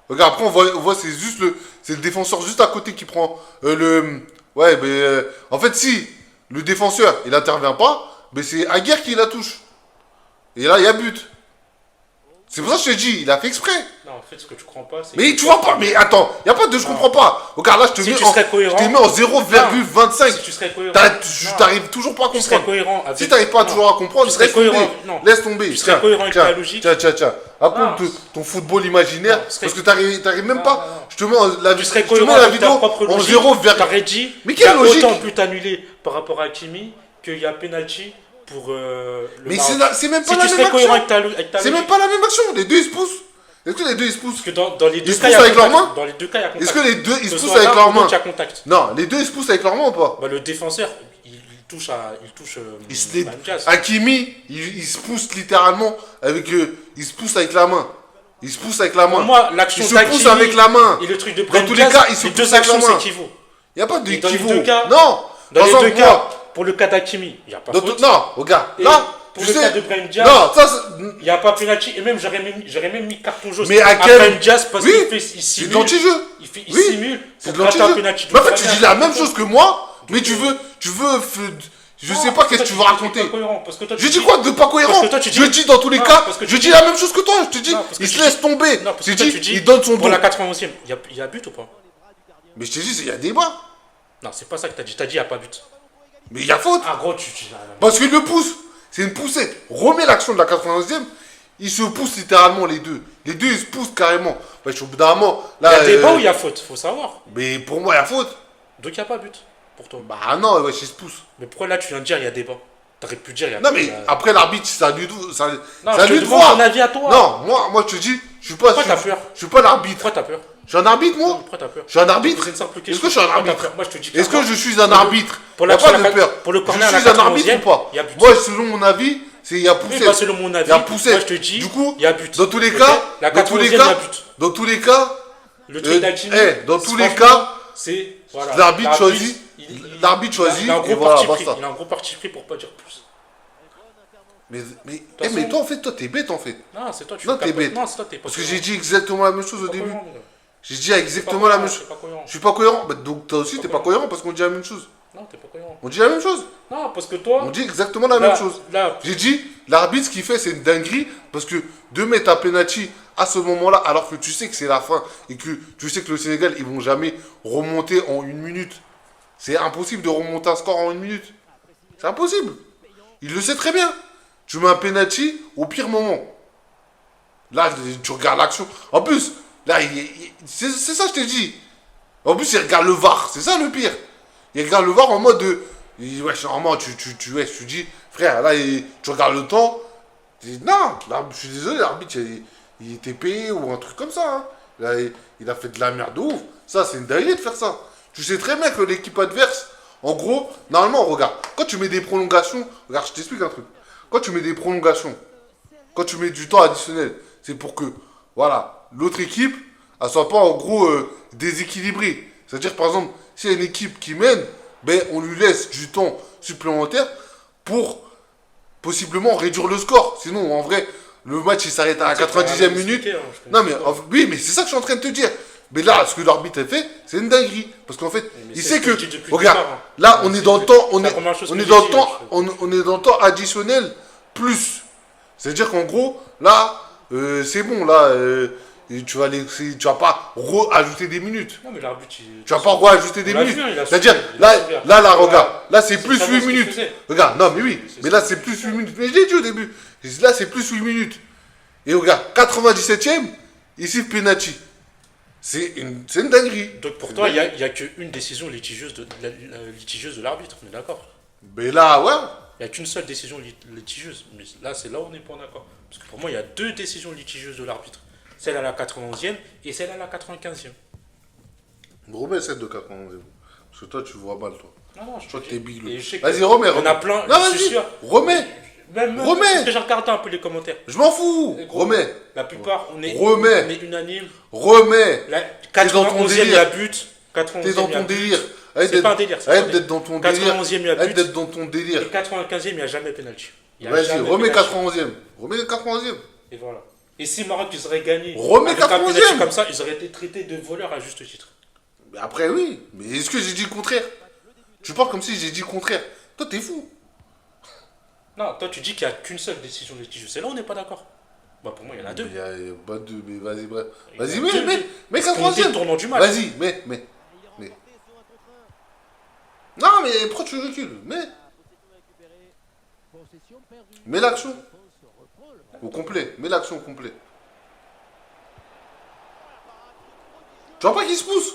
Regarde, après, on voit c'est le défenseur juste à côté qui prend le. Ouais, mais en fait, si le défenseur, il intervient pas, mais c'est Aguerre qui la touche. Et là, il y a but. C'est pour ça que je te dis, il a fait exprès. Non, en fait, ce que tu comprends pas, c'est. Mais que tu toi, vois pas, mais attends, il n'y a pas de je comprends pas. Regarde, là, je te Si mets tu en, serais cohérent- je te mets en 0,25. Si tu serais cohérent. Tu Non. t'arrives toujours pas à Tu serais comprendre. cohérent avec. Si t'arrives pas Non. toujours à comprendre, Tu serais laisse tomber. cohérent. Non. Laisse tomber. Tu serais cohérent avec ta logique. Tiens. Raconte Non. ton football imaginaire. Non, tu serais- Parce que t'arrives même Non, pas. non, non. Je te mets la Tu serais je te mets cohérent la avec ta vidéo propre en logique. 0, T'aurais dit. Mais quelle il y a logique? autant but annulé par rapport à Hakimi qu'il y a penalty pour le Mais Maroc. c'est même pas Si la tu même serais cohérent action. avec ta C'est même logique. pas la même action. Les deux, ils se poussent. Est-ce que les deux, ils se poussent? Parce que dans les deux se cas, il y poussent a avec leurs contact. mains? Dans les deux cas, il y a contact. Est-ce que les deux, ils se Que ce poussent soit avec l'un leurs ou l'autre, mains? il y a contact. Non, les deux, ils se poussent avec leurs mains ou pas? Bah, le défenseur, il touche Il se les- Brahim Diaz. Hakimi, il se pousse littéralement avec. Il se pousse avec la main. Il se pousse avec la main. Pour moi, l'action il se d'Hakimi pousse avec la main. et le truc de Dans Brahim tous les Diaz, cas, il se les pousse deux avec la actions main. s'équivaut. Il n'y a pas de Et dans les équivaut. deux cas- Non. Dans Par les exemple, deux cas, pour le cas d'Hakimi, il n'y a pas faute. non, regarde. Et Là, pour tu le sais. cas de Brahim Diaz, Non, ça, c'est- il n'y a pas penalty. Et même, j'aurais même mis carton jaune Mais à à quel- Brahim Diaz parce Oui, qu'il c'est simule. de l'anti-jeu. Il Oui, simule c'est de pour gratter un l'anti-jeu. penalty. Mais en fait, tu dis la même chose que moi, mais tu veux. Je sais pas qu'est-ce que tu veux raconter. Je dis quoi de pas cohérent? Parce que toi, tu dis- Je dis dans tous les Non, cas, parce que je tu dis dis- la même chose que toi. Je te dis, Non, parce que il tu se dis- laisse tomber. Non, parce Je que toi, dis, tu dis, il donne son dos. pour la 91e, il y a but ou pas? Mais je te dis, il y a débat. Non, c'est pas ça que t'as dit. T'as dit, il n'y a pas but. Mais il y a faute. Ah, gros, tu. Parce qu'il le pousse. C'est une poussée. Remets l'action de la 91e. Ils se poussent littéralement les deux. Les deux, ils se poussent carrément. Ouais, je suis au bout d'un moment. Il y Là, a débat ou il y a faute? Faut savoir. Mais pour moi, il y a faute. Donc, il n'y a pas but pour toi. Bah non, ouais, ils se poussent. Mais pourquoi là, tu viens de dire, il y a débat? T'aurais pu dire, il y a Non, il mais y a- après l'arbitre, ça lui ça, Non, ça je lui te de demande voir. ton avis à toi. Non, moi je te dis, je suis pas. Pourquoi t'as peur? Je suis pas l'arbitre. Pourquoi t'as peur? Je suis un arbitre, moi. Pourquoi t'as peur? Je suis un arbitre. C'est une simple question. Est-ce que je suis un Pourquoi t'as arbitre? peur? Moi, je te dis Est-ce que clairement, je suis un arbitre? pour Il n'y a l'action pas à de la- peur. pour le corner à je la suis un arbitre 91e, ou pas? il y a but. Moi, selon mon avis, il y a poussé. Oui, bah, selon mon avis, Il y a poussé. moi, je te dis, du coup, il y a but. Dans tous les Ok cas, la dans tous les 91e, il y cas, a but. dans tous les cas, Le truc d'Hakimi, dans tous les franchement, cas, c'est. Voilà, l'arbitre choisit. L'arbitre choisit. Il a un Et gros voilà, parti pris. basta. Il a un gros parti pris pour pas dire plus. Mais façon- toi, en fait, toi, t'es bête, en fait. Non, c'est toi, tu Non, fais t'es pas- bête. Non, c'est toi, t'es pas Parce que cohérent. j'ai dit exactement la même chose au T'es pas début. cohérent, mon gars. J'ai dit exactement la même T'es chose. pas cohérent. Je suis pas cohérent. Bah, donc toi aussi, t'es pas cohérent parce qu'on dit la même chose. Non, t'es pas cohérent. On dit la même chose. Non, parce que toi. On dit exactement la là, même chose. Là, J'ai dit, l'arbitre, ce qu'il fait, c'est une dinguerie parce que de mettre un penalty à ce moment-là, alors que tu sais que c'est la fin et que tu sais que le Sénégal, ils vont jamais remonter en une minute. C'est impossible de remonter un score en une minute. C'est impossible. Il le sait très bien. Tu mets un penalty au pire moment. Là, tu regardes l'action. En plus, là, c'est ça que je t'ai dit. En plus, il regarde le VAR. C'est ça le pire. Il regarde le VAR en mode de. Ouais, normalement, tu dis, frère, là, tu regardes le temps. Tu dis, non, je suis désolé, l'arbitre, il était payé ou un truc comme ça. Hein. Là, il a fait de la merde de ouf. Ça, c'est une dinguerie de faire ça. Tu sais très bien que l'équipe adverse, en gros, normalement, regarde, quand tu mets des prolongations, regarde, je t'explique un truc. Quand tu mets des prolongations, quand tu mets du temps additionnel, c'est pour que, voilà, l'autre équipe, elle soit pas en gros déséquilibrée. C'est-à-dire, par exemple, s'il y a une équipe qui mène, ben on lui laisse du temps supplémentaire pour possiblement réduire le score. Sinon, en vrai, le match il s'arrête à la 90e minute. Non, mais oui, mais c'est ça que je suis en train de te dire. Mais là, ce que l'arbitre a fait, c'est une dinguerie. Parce qu'en fait, Mais il c'est sait ce que. je dis depuis le Regarde, départ, hein. là, on est dans le temps. On c'est la est, première chose on que est j'ai dans le dit, temps. On est dans le temps additionnel plus. C'est-à-dire qu'en gros, là, c'est bon, là. Et tu vas pas ajouter des minutes. Non, mais l'arbitre, Tu vas pas ajouter des On l'a minutes. vu, hein, il a C'est-à-dire, souffert, il a souffert. là, regarde. Voilà. Là, c'est plus savait 8 ce qu'il minutes. faisait. Regarde, non, mais oui. C'est Mais ça. là, c'est plus 8 minutes. Mais je l'ai dit au début. Là, c'est plus 8 minutes. Et regarde, 97e, ici, penalty. C'est une dinguerie. Donc pour toi, il n'y a qu'une décision litigieuse litigieuse de l'arbitre, on est d'accord. Mais là, ouais. Il n'y a qu'une seule décision litigieuse. Mais là, c'est là où on n'est pas d'accord. Parce que pour moi, il y a deux décisions litigieuses de l'arbitre. Celle à la 91e et celle à la 95e. Remets celle de 91e. Parce que toi, tu vois mal, toi. Non, je Toi, te t'es dis. big. Et je sais que Vas-y, remets. Il y en a plein, Non, je suis vas-y. sûr. Remets. Même, Remets. Parce que j'ai regardé un peu les commentaires. Je m'en fous. Et gros, Remets. La plupart, on est unanime. Remets. La T'es dans ton 91e, il y délire. a but. 91e, T'es dans il y a ton but. délire. C'est pas un délire. c'est Arrête pas un d'être dans ton délire. 91e, il y a Arrête but. d'être dans ton délire. Et 95e, il n'y a jamais pénalty. Il y a Vas-y, jamais remets pénalty. 91e. Remets le 91e. Et voilà. Et si Maroc, ils auraient gagné Remets avec un 91e. penalty comme ça, ils auraient été traités de voleurs à juste titre. Mais après, oui. Mais est-ce que j'ai dit le contraire? Tu parles comme si j'ai dit le contraire. Toi, t'es fou. Non, toi, tu dis qu'il n'y a qu'une seule décision litigieuse. C'est là où on n'est pas d'accord. Bah, pour moi, il y en a deux. Il y a pas deux, mais vas-y, bref. Il y en a Vas-y, deux, mets Parce qu'on était 91e. le tournant du match. Vas-y, mets. Non, mais pourquoi tu recules? Mets l'action. Au complet. Mets l'action au complet. Tu vois pas qu'il se pousse?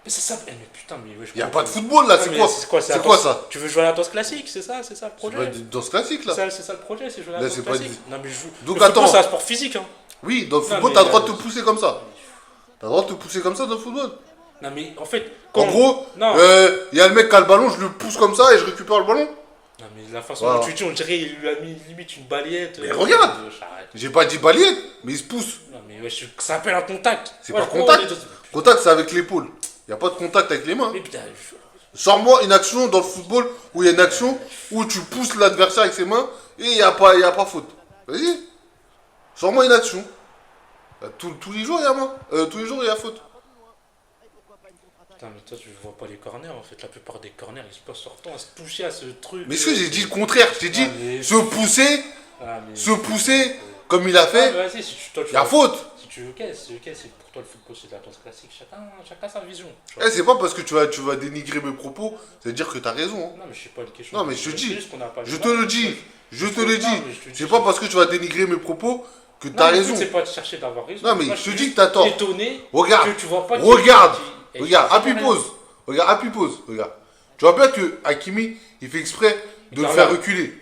Mais c'est ça. Mais putain, mais ouais, je Il n'y a comprends. pas de football là, Ouais, c'est mais quoi? c'est C'est quoi ça? Tu veux jouer à la danse classique, c'est ça le C'est projet. pas dans ce classique là. C'est ça le projet, c'est jouer à Là, la c'est danse pas classique. Non, mais je joue. Donc, Le football, attends. c'est un sport physique, hein. Oui, dans le Non, football, mais, t'as le droit de te pousser comme ça. T'as le droit de te pousser comme ça dans le football. Non, mais en fait. En gros, Non. il y a le mec qui a le ballon, je le pousse comme ça et je récupère le ballon. Non, mais la façon Voilà. dont tu dis, on dirait qu'il lui a mis limite une balayette. Mais regarde. J'arrête. J'ai pas dit balayette, mais il se pousse. Non, mais ouais, ça s'appelle un contact. C'est Ouais, pas gros, contact. on est dans- Contact, c'est avec l'épaule. Il n'y a pas de contact avec les mains. Mais putain, Sors-moi une action dans le football où il y a une action où tu pousses l'adversaire avec ses mains et il n'y a pas faute. Vas-y. Sors-moi une action. Tous les jours, il y a main. Tous les jours, il y a faute. putain, mais toi, tu vois pas les corners en fait. La plupart des corners, ils se passent leur temps à se toucher à ce truc. Mais est-ce que j'ai dit le contraire? J'ai dit mais- se pousser, Ah, mais- se pousser comme il a Ah, fait. mais vas-y, toi, Il y a faute. Si tu veux, c'est pour toi le football, c'est de la danse classique. Chacun sa vision. tu Eh, vois. c'est pas parce que tu vas dénigrer mes propos, ça veut dire que t'as raison. hein. Non, mais je sais pas une question. Non, mais je te C'est dis. juste qu'on n'a pas Je le te droit. le dis. Je te le Non, dis. mais je te dis. C'est pas parce que tu vas dénigrer mes propos que Non, t'as mais le raison. but, c'est pas de chercher d'avoir raison. Non, mais Moi, je te suis dis juste que t'as tort. étonné Regarde. que tu vois pas Regarde. qui- Regarde, qui- appuie pause. Regarde, appuie pause. Regarde. Tu vois bien que Hakimi, il fait exprès de le Regarde faire là. reculer.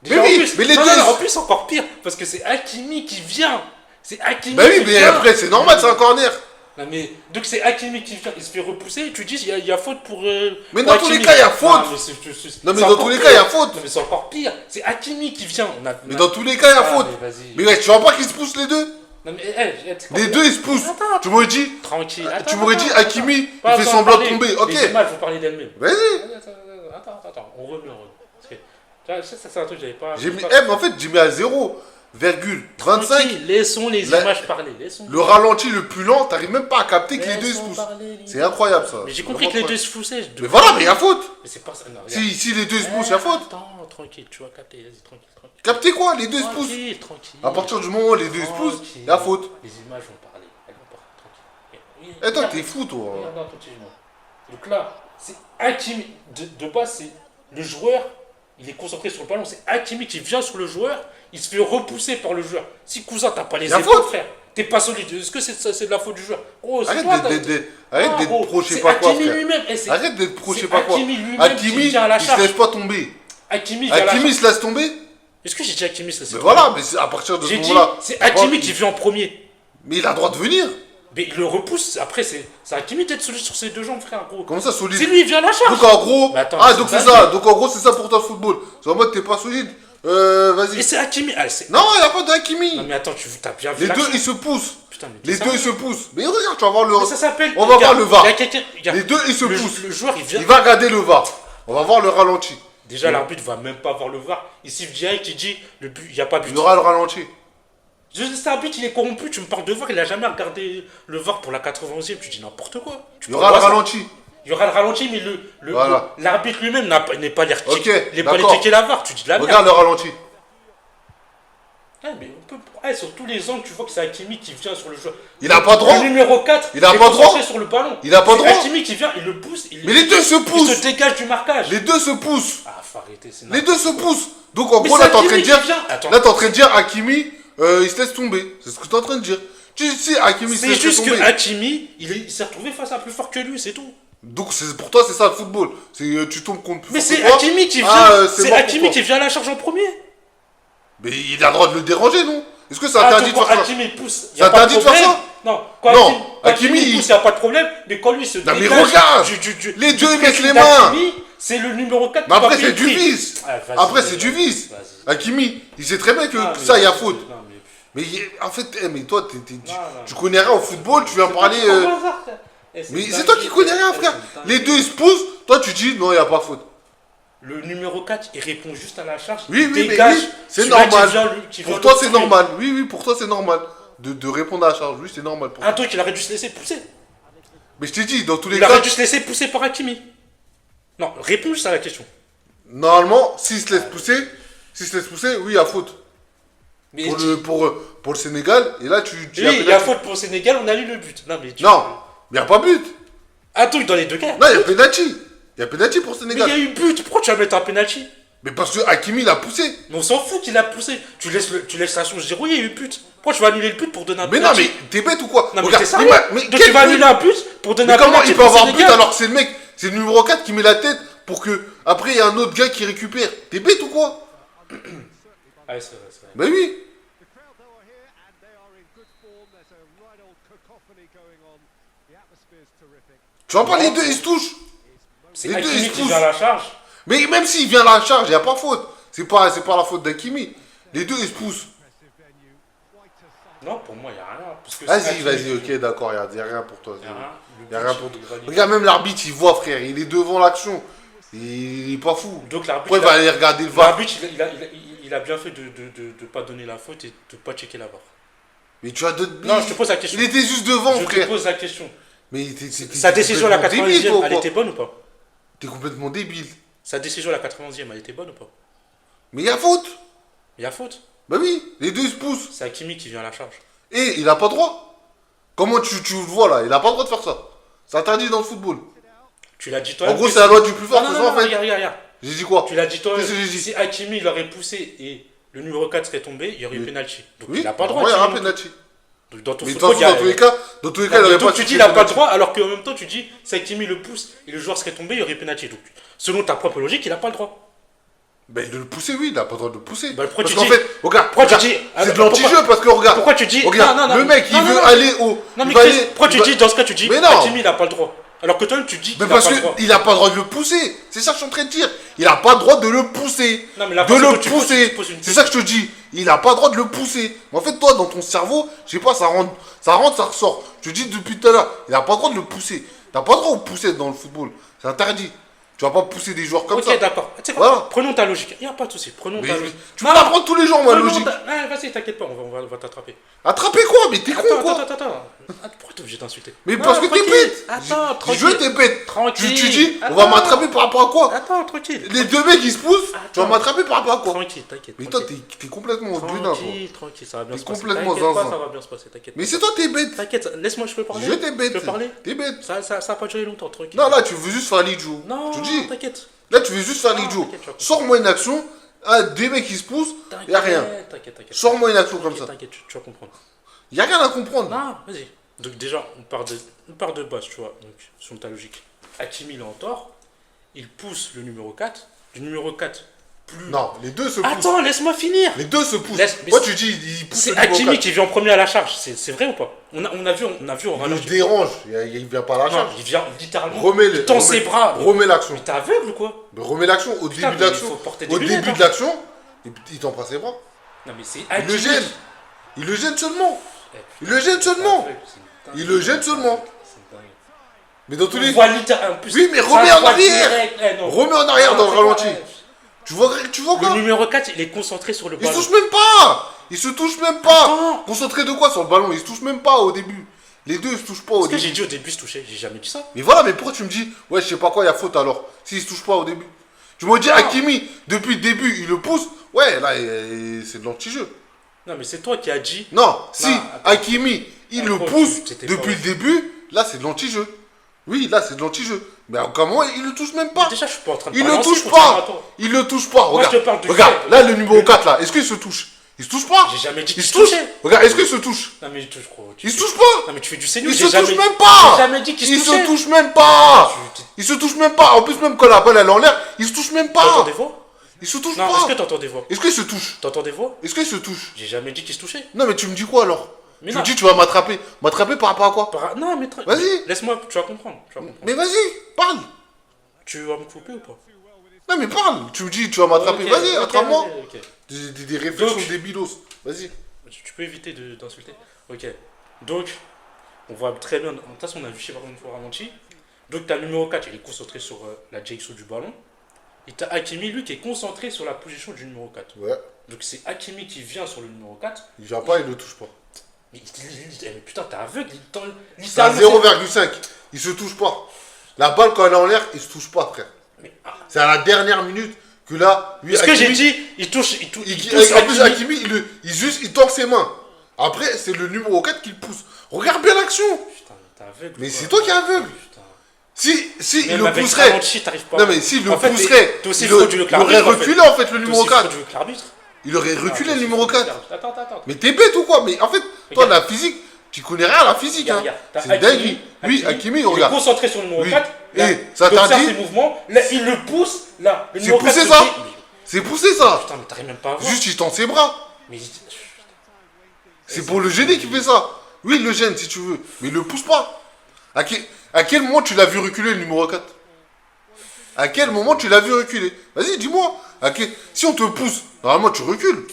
Déjà, Mais en oui, plus- mais les non, deux. non, en plus, encore pire. Parce que c'est Hakimi qui vient. C'est Hakimi Bah oui, qui mais vient. après, c'est normal, c'est un corner. Non, mais donc c'est Hakimi qui vient. Il se fait repousser. Tu dis il y a faute pour. Mais pour dans tous les Hakimi. cas, il y a faute. Non, mais Non, mais c'est dans encore tous les pire. cas, il y a faute. Non, mais c'est encore pire. C'est Hakimi qui vient. Mais dans tous les cas, il y a Ah, faute. mais vas-y. Mais ouais, tu vois pas qu'ils se poussent les deux? Non, mais c'est quoi Les deux, ils se poussent. Attends, Tu m'aurais dit, tranquille. tu m'aurais dit, Hakimi, il Pas fait besoin semblant de parler. tomber. Ok. Les images vont parler d'elles-mêmes. Vas-y. Attends, on remet. Parce que, tu vois, ça, c'est un truc que j'avais pas. J'ai mis, pas- mais en fait, j'ai mis à 0,25. Tranquille, laissons les La- images parler. Laissons. Le ralenti le plus lent, t'arrives même pas à capter que les deux ils se Laissons poussent. parler, C'est incroyable ça. Mais j'ai C'est compris que vraiment les deux incroyable. se foussaient. Mais voilà, mais il y a faute. Mais c'est pas ça. Non, regarde. Si les deux se poussent, il y a faute. Attends, tranquille, tu vas capter. Vas-y, tranquille. Captez quoi? Les deux se poussent. Tranquille, tranquille. À partir du moment où les deux se poussent, il y a faute. Les images vont parler. Elles vont parler, tranquille. Eh toi, Regarde, t'es fou toi. regarde attentivement. Donc là, c'est Hakimi. De base, c'est le joueur. Il est concentré sur le ballon. C'est Hakimi qui vient sur le joueur. Il se fait repousser par le joueur. Si cousin, t'as pas les Y a épaules, faute. frère. T'es pas solide. Est-ce que c'est de la faute du joueur? Oh, c'est Arrête toi, d'être gros, pro, je sais c'est pas quoi, Hakimi frère. lui-même. Eh, c'est- Arrête d'être pro, je sais c'est pas quoi. Hakimi lui-même qui Hakimi, vient à la il se charge. laisse pas tomber. Hakimi vient à la Hakimi charge. se laisse tomber. Est-ce que j'ai dit Hakimi ça, c'est Mais toi voilà, mais c'est à partir de ce J'ai dit, moment-là. c'est Hakimi qui vient en premier. Mais il a le droit de venir. Mais il le repousse. Après, c'est Hakimi d'être solide sur ses deux jambes, frère, gros. Comment ça, solide? C'est lui, il vient à la charge. Donc en gros, Mais attends, ah c'est donc c'est dingue. ça. Donc en gros, c'est ça pour toi le football. C'est en mode t'es pas solide. Vas-y. Et c'est Hakimi. Non, il n'y a pas de Hakimi. Non, mais attends, t'as bien vu Les deux, l'action. ils se poussent. Putain, mais Les t'es deux, ils sérieux? se poussent. Mais regarde, tu vas voir le. Mais ça s'appelle. On va voir le VAR. Il y a quelqu'un. Regarde, Les deux, ils se le, poussent. le joueur, il vient. Il va regarder le VAR. On va voir le ralenti. Déjà, l'arbitre va même pas voir le VAR. Il siffle direct, il dit le but, il n'y a pas but. Il aura le ralenti. Cet arbitre, il est corrompu. Tu me parles de VAR, il a jamais regardé le VAR pour la 91e. Tu dis n'importe quoi. Il y aura le ralenti. Il y aura le ralenti, mais Voilà. l'arbitre lui-même n'est pas allé Ok, d'accord. checker la VAR. Tu dis de la merde. Regarde le ralenti. Ouais, mais sur tous les angles, tu vois que c'est Hakimi qui vient sur le joueur. Il a pas droit. Le numéro 4, Il a est pas concentré droit. sur le ballon. Il a pas droit. C'est Hakimi qui vient, il le pousse. Mais les deux se Il poussent. se dégage du marquage. Les deux se poussent. Ah, faut arrêter. C'est Les deux se poussent. Donc en Mais gros, c'est là, t'es en train de Hakimi dire. qui vient. Attends. Là, t'es en train de dire Hakimi, il se laisse tomber. C'est ce que t'es en train de dire. Tu sais, Hakimi se C'est laisse juste que tomber. Hakimi, il s'est retrouvé face à plus fort que lui, c'est tout. Donc pour toi, c'est ça le football. C'est tu tombes contre plus Mais fort c'est que toi. Hakimi qui vient. Ah, c'est mort pour Hakimi toi. qui vient à la charge en premier. Mais il a le droit de le déranger, non? Est-ce que c'est Ah, interdit de donc faire quand ça? Hakimi pousse, il C'est interdit de faire ça? Non, quand Non, Hakimi Hakimi, pousse, il n'y a pas de problème. Mais quand lui se Non, mais dégage regarde, du les deux, ils mettent précis les mains. d'Hakimi, c'est le numéro 4 Mais qui va après, payer c'est le du prix. vice. Ah, vas-y, Après, vas-y, c'est du vice. vas-y. Hakimi, il sait très bien que Ah, mais ça, il y a vas-y, faute. non, mais- Mais en fait, mais toi, non. tu connais rien au football, tu viens parler. Mais une c'est toi qui dinguerie. connais rien, frère. C'est une dinguerie. Les deux, ils se poussent. Toi, tu dis, non, il n'y a pas faute. Le numéro 4, il répond juste à la charge. Oui, il oui, mais dégage. oui, c'est Celui-là normal. qui vient Pour le toi, c'est tuer. normal. Oui, oui, pour toi, c'est normal. De répondre à la charge. Oui, c'est normal pour toi. Un truc, il aurait dû se laisser pousser. Mais je t'ai dit, dans tous les Il aurait cas, dû se laisser pousser par Hakimi. Non, réponds juste à la question. normalement, s'il se laisse pousser, oui, il y a faute. Mais Pour le Sénégal, et là, tu oui, il y a pénalty. faute pour le Sénégal, on a lu le but. Non, mais Non, mais il n'y a pas but. Un truc dans les deux cas. Non, il y a penalty. Il y a penalty pour le Mais il y a Sénégal. eu but. Pourquoi tu vas mettre un penalty? Mais parce que Hakimi, il a poussé. Mais on s'en fout qu'il a poussé. Tu laisses la chose zéro, il y a eu but. Pourquoi tu vas annuler le but pour donner un Mais non, penalty? mais t'es bête ou quoi? Non, mais Regarde, t'es sérieux? mais Donc quel tu vas but? annuler un but pour donner Mais un comment penalty il peut pour avoir le but Sénégal? alors que c'est le mec, c'est le numéro 4 qui met la tête pour que après il y a un autre gars qui récupère? T'es bête ou quoi? Ah, c'est vrai, c'est vrai. Ben oui. The crowd, though, are here and they are in good form. There's a right old cacophony going on. The atmosphere's terrific. Tu vois pas, les deux ils se touchent. C'est Les deux, ils Hakimi se qui poussent. vient à la charge. Mais même s'il vient à la charge, il n'y a pas faute. C'est pas la faute d'Hakimi. Les deux ils se poussent. Impressive venue. Quite a sight. Non, pour moi, il n'y a rien. Parce que Vas-y, c'est vas-y, Hakimi qui- ok, d'accord, il y a rien pour toi. Il y a rien. Le Il y a but, rien pour il est toi. validé. Regarde, même l'arbitre, il voit, frère, il est devant l'action. Il est pas fou. Donc Pourquoi l'arbitre, il va aller regarder le VAR? l'arbitre, il a bien fait de pas donner la faute et de pas checker la VAR. Mais tu as d'autres. Non, je te pose la question. Il était juste devant, Je te frère. pose la question. Mais Sa décision à la complètement débile, 90e, toi, ou elle quoi? était bonne ou pas? T'es complètement débile. Sa décision à la 90e, elle était bonne ou pas? Mais il y a faute. Il y a faute. Bah oui, les deux ils se poussent. C'est Hakimi qui vient à la charge. Et il a pas droit. Comment tu le vois là? Il a pas le droit de faire ça. C'est interdit dans le football. Tu l'as dit toi. En gros, c'est la loi du plus fort, Non, c'est non, ça non, en fait. regarde. J'ai dit quoi? Tu l'as dit toi. Qu'est-ce que j'ai dit? Si Hakimi l'aurait poussé et le numéro 4 serait tombé, il y aurait eu Oui. penalty. Donc Oui, il n'a pas le droit. ouais, il y a un Hakimi. penalty. Donc dans ton Mais de toute football, façon, il y a- dans tous les cas, il aurait donc pas tu touché dis il n'a pas le penalty. droit, alors qu'en même temps tu dis si Hakimi le pousse et le joueur serait tombé, il y aurait penalty. Donc selon ta propre logique, il n'a pas le droit. Ben de le pousser, oui, il a pas le droit de le pousser. Bah, pourquoi Parce tu qu'en dis- fait, regarde, pourquoi tu regarde, dis- c'est de pourquoi- l'anti-jeu parce que regarde. Pourquoi tu dis Regarde, non, non, le mec, il non, veut non, non. aller au. Non il mais va Chris, aller- pourquoi il tu va- dis dans ce cas tu dis Mais non. Hakimi il n'a pas le droit. Alors que toi tu dis qu'il Mais n'a parce pas le droit. qu'il a pas le droit de le pousser. C'est ça que je suis en train de dire. Il a pas le droit de le pousser. Non, mais la de façon le dont tu poses- pousser. tu poses une C'est ça que je te dis. Il a pas le droit de le pousser. Mais en fait, toi, dans ton cerveau, je sais pas, ça rentre, ça ressort. Je te dis depuis tout à l'heure, il a pas le droit de le pousser. T'as pas le droit de le pousser dans le football. C'est interdit. Tu vas pas pousser des joueurs comme ça. Ok d'accord. Tu sais quoi, Voilà. prenons ta logique. Il n'y a pas de souci. Prenons Mais ta logique. tu peux l'apprendre tous les jours, moi, logique. Vas-y, t'inquiète pas, on va t'attraper. Attraper quoi? Mais t'es con, quoi? Attends. Pourquoi t'es obligé d'insulter? Mais Non, parce que t'es tranquille. bête. Attends, J'ai tranquille. joué, t'es bête. Tranquille. Tu dis, on va Attends. m'attraper par rapport à quoi? Attends, tranquille. Les deux mecs, ils se poussent. Tu vas Attends. m'attraper par rapport à quoi? Tranquille, t'inquiète. Mais toi, tranquille. t'es complètement au dedans, toi. Tranquille, ça va bien T'es se passer. complètement T'inquiète pas, zinzin. ça va bien se passer, t'inquiète. Mais c'est toi, t'es bête. T'inquiète, laisse-moi, je peux parler. Je t'ai bête. Je peux parler. T'es bête. Ça a pas duré longtemps, tranquille. Non, là, tu veux juste faire l'idiot. Non, Je te dis. t'inquiète. Là, tu veux juste faire Non, l'idiot. t'inquiète, tu vas comprendre. Sors-moi une action. Des mecs qui se poussent. Y a rien. T'inquiète. Sors-moi une action comme ça. T'inquiète, tu vas comprendre. Y a rien à comprendre. Non, vas-y. Donc déjà, on part de base, tu vois, donc selon ta logique. Hakimi, il est en tort, il pousse le numéro 4, du numéro 4, plus... Non, les deux se poussent. Attends, laisse-moi finir. Les deux se poussent. Laisse- mais Moi, c'est- tu dis, il pousse C'est le numéro Hakimi 4. qui vient en premier à la charge, c'est vrai ou pas on a vu en Il le ralenti. dérange. Il vient pas à la Non, charge. il vient littéralement, Remets-le. il tend ses bras. Remets l'action. Mais t'es aveugle ou quoi? Mais remets l'action. Au Putain, début de mais l'action. il faut porter des Au lunettes, début hein. de l'action. Il t'en prend ses bras. Non, mais c'est Il le Hakimi. gêne. Il le gêne seulement. Eh, Il le gêne seulement. c'est une Il le gêne seulement. C'est dingue. Mais dans tous On les... voit littéralement. En plus, Oui, mais ça remets se en voit arrière. direct. Eh, non. Remets en arrière Non, dans le c'est ralenti. pas vrai. Tu vois quoi? Le numéro 4, il est concentré sur le Il se ballon. touche même pas. Il se touche même pas. Attends. Concentré de quoi sur le ballon? Il se touche même pas au début. Les deux ils se touchent pas au Parce que début. j'ai dit au début se toucher, j'ai jamais dit ça. Mais voilà, mais pourquoi tu me dis, ouais, je sais pas quoi, il y a faute alors, s'il se touche pas au début? Tu m'as dit, Non. Hakimi, depuis le début, il le pousse, ouais, là, c'est de l'anti-jeu. Non, mais c'est toi qui as dit. Non, si attends. Hakimi, il le Attends, pousse t'étais depuis pas- le début, là, c'est de l'anti-jeu. Oui, là, c'est de l'anti-jeu. Mais à aucun moment, il le touche même pas. Déjà, je suis pas en train de Il le balancer, touche contrairement à pas. toi. Il le touche pas. Moi, Regarde, je te parle du regarde, fait. là, le numéro 4, là, est-ce qu'il se touche? Il se touche pas. J'ai jamais dit Il qu'il se se touche. touchait. Regarde, est-ce qu'il se touche? Non, mais je crois. Il se touche pas. Non, mais tu fais du CNews, Il j'ai se jamais... touche même pas. J'ai jamais dit qu'il se Il touchait. se touche même pas. Tu- Il se touche même pas. En plus, même quand la balle elle est en l'air, il se touche même T'entends pas. des voix? Il se touche Non, est-ce que pas. t'entends des voix? Est-ce qu'il se touche? T'entends des voix? Est-ce qu'il se touche? J'ai jamais dit qu'il se touchait. Non, mais tu me dis quoi alors? Mais Tu non. me dis tu vas m'attraper. M'attraper par rapport à quoi? Non, mais... Vas-y. Laisse-moi, tu vas comprendre. Tu vas comprendre. Mais vas-y, parle. Tu vas me couper ou pas? Non, mais parle. Tu me dis tu vas m'attraper. Ok, Vas-y, ok, attrape-moi. ok. Des réflexions Donc- débilos. Vas-y. Tu peux éviter d'insulter. Ok. Donc, on voit très bien. De toute façon, on a vu chez Baron au ralenti. Donc, t'as le numéro 4, il est concentré sur la direction du ballon. Et t'as Hakimi, lui, qui est concentré sur la position du numéro 4. Ouais. Donc, c'est Hakimi qui vient sur le numéro 4. Il vient pas, il le touche pas. Mais, mais putain, t'es aveugle. C'est à 0,5. Il se touche pas. La balle, quand elle est en l'air, il se touche pas, frère. C'est à la dernière minute que là, lui, Ce que j'ai Hakimi, dit, il touche. Il touche en plus, Hakimi. Hakimi, il tord ses mains. Après, c'est le numéro 4 qui le pousse. Regarde bien l'action. Putain, mais t'es aveugle. Mais quoi. c'est toi qui es aveugle. Putain. Si il Même le avec pousserait. ralenti, t'arrives pas. Non, mais s'il le En fait, pousserait, t'es aussi il frauduleux que il aurait l'arbitre, en fait. reculé en fait le numéro T'es aussi 4. frauduleux que l'arbitre. Il aurait reculé Ah, le numéro 4. Attends. Mais t'es bête ou quoi? Mais en fait, toi, Regarde. la physique, tu connais rien à la physique. Hein. Regarde, t'as C'est une dinguerie. Oui, Hakimi, Hakimi, il est regarde. concentré sur le numéro Oui. 4. Et Là, ça il observe t'interdit- ses mouvements. Là, il le pousse. Là, le C'est numéro 4 poussé se ça. dit- C'est poussé ça. Putain, mais t'arrives même pas à voir. Juste, il tend ses bras. Mais C'est pour le gêner qu'il fait ça. Oui, il le gêne si tu veux. Mais il le pousse pas. À quel moment tu l'as vu reculer le numéro 4? À quel moment tu l'as vu reculer? Vas-y, dis-moi. Si on te pousse, normalement tu recules.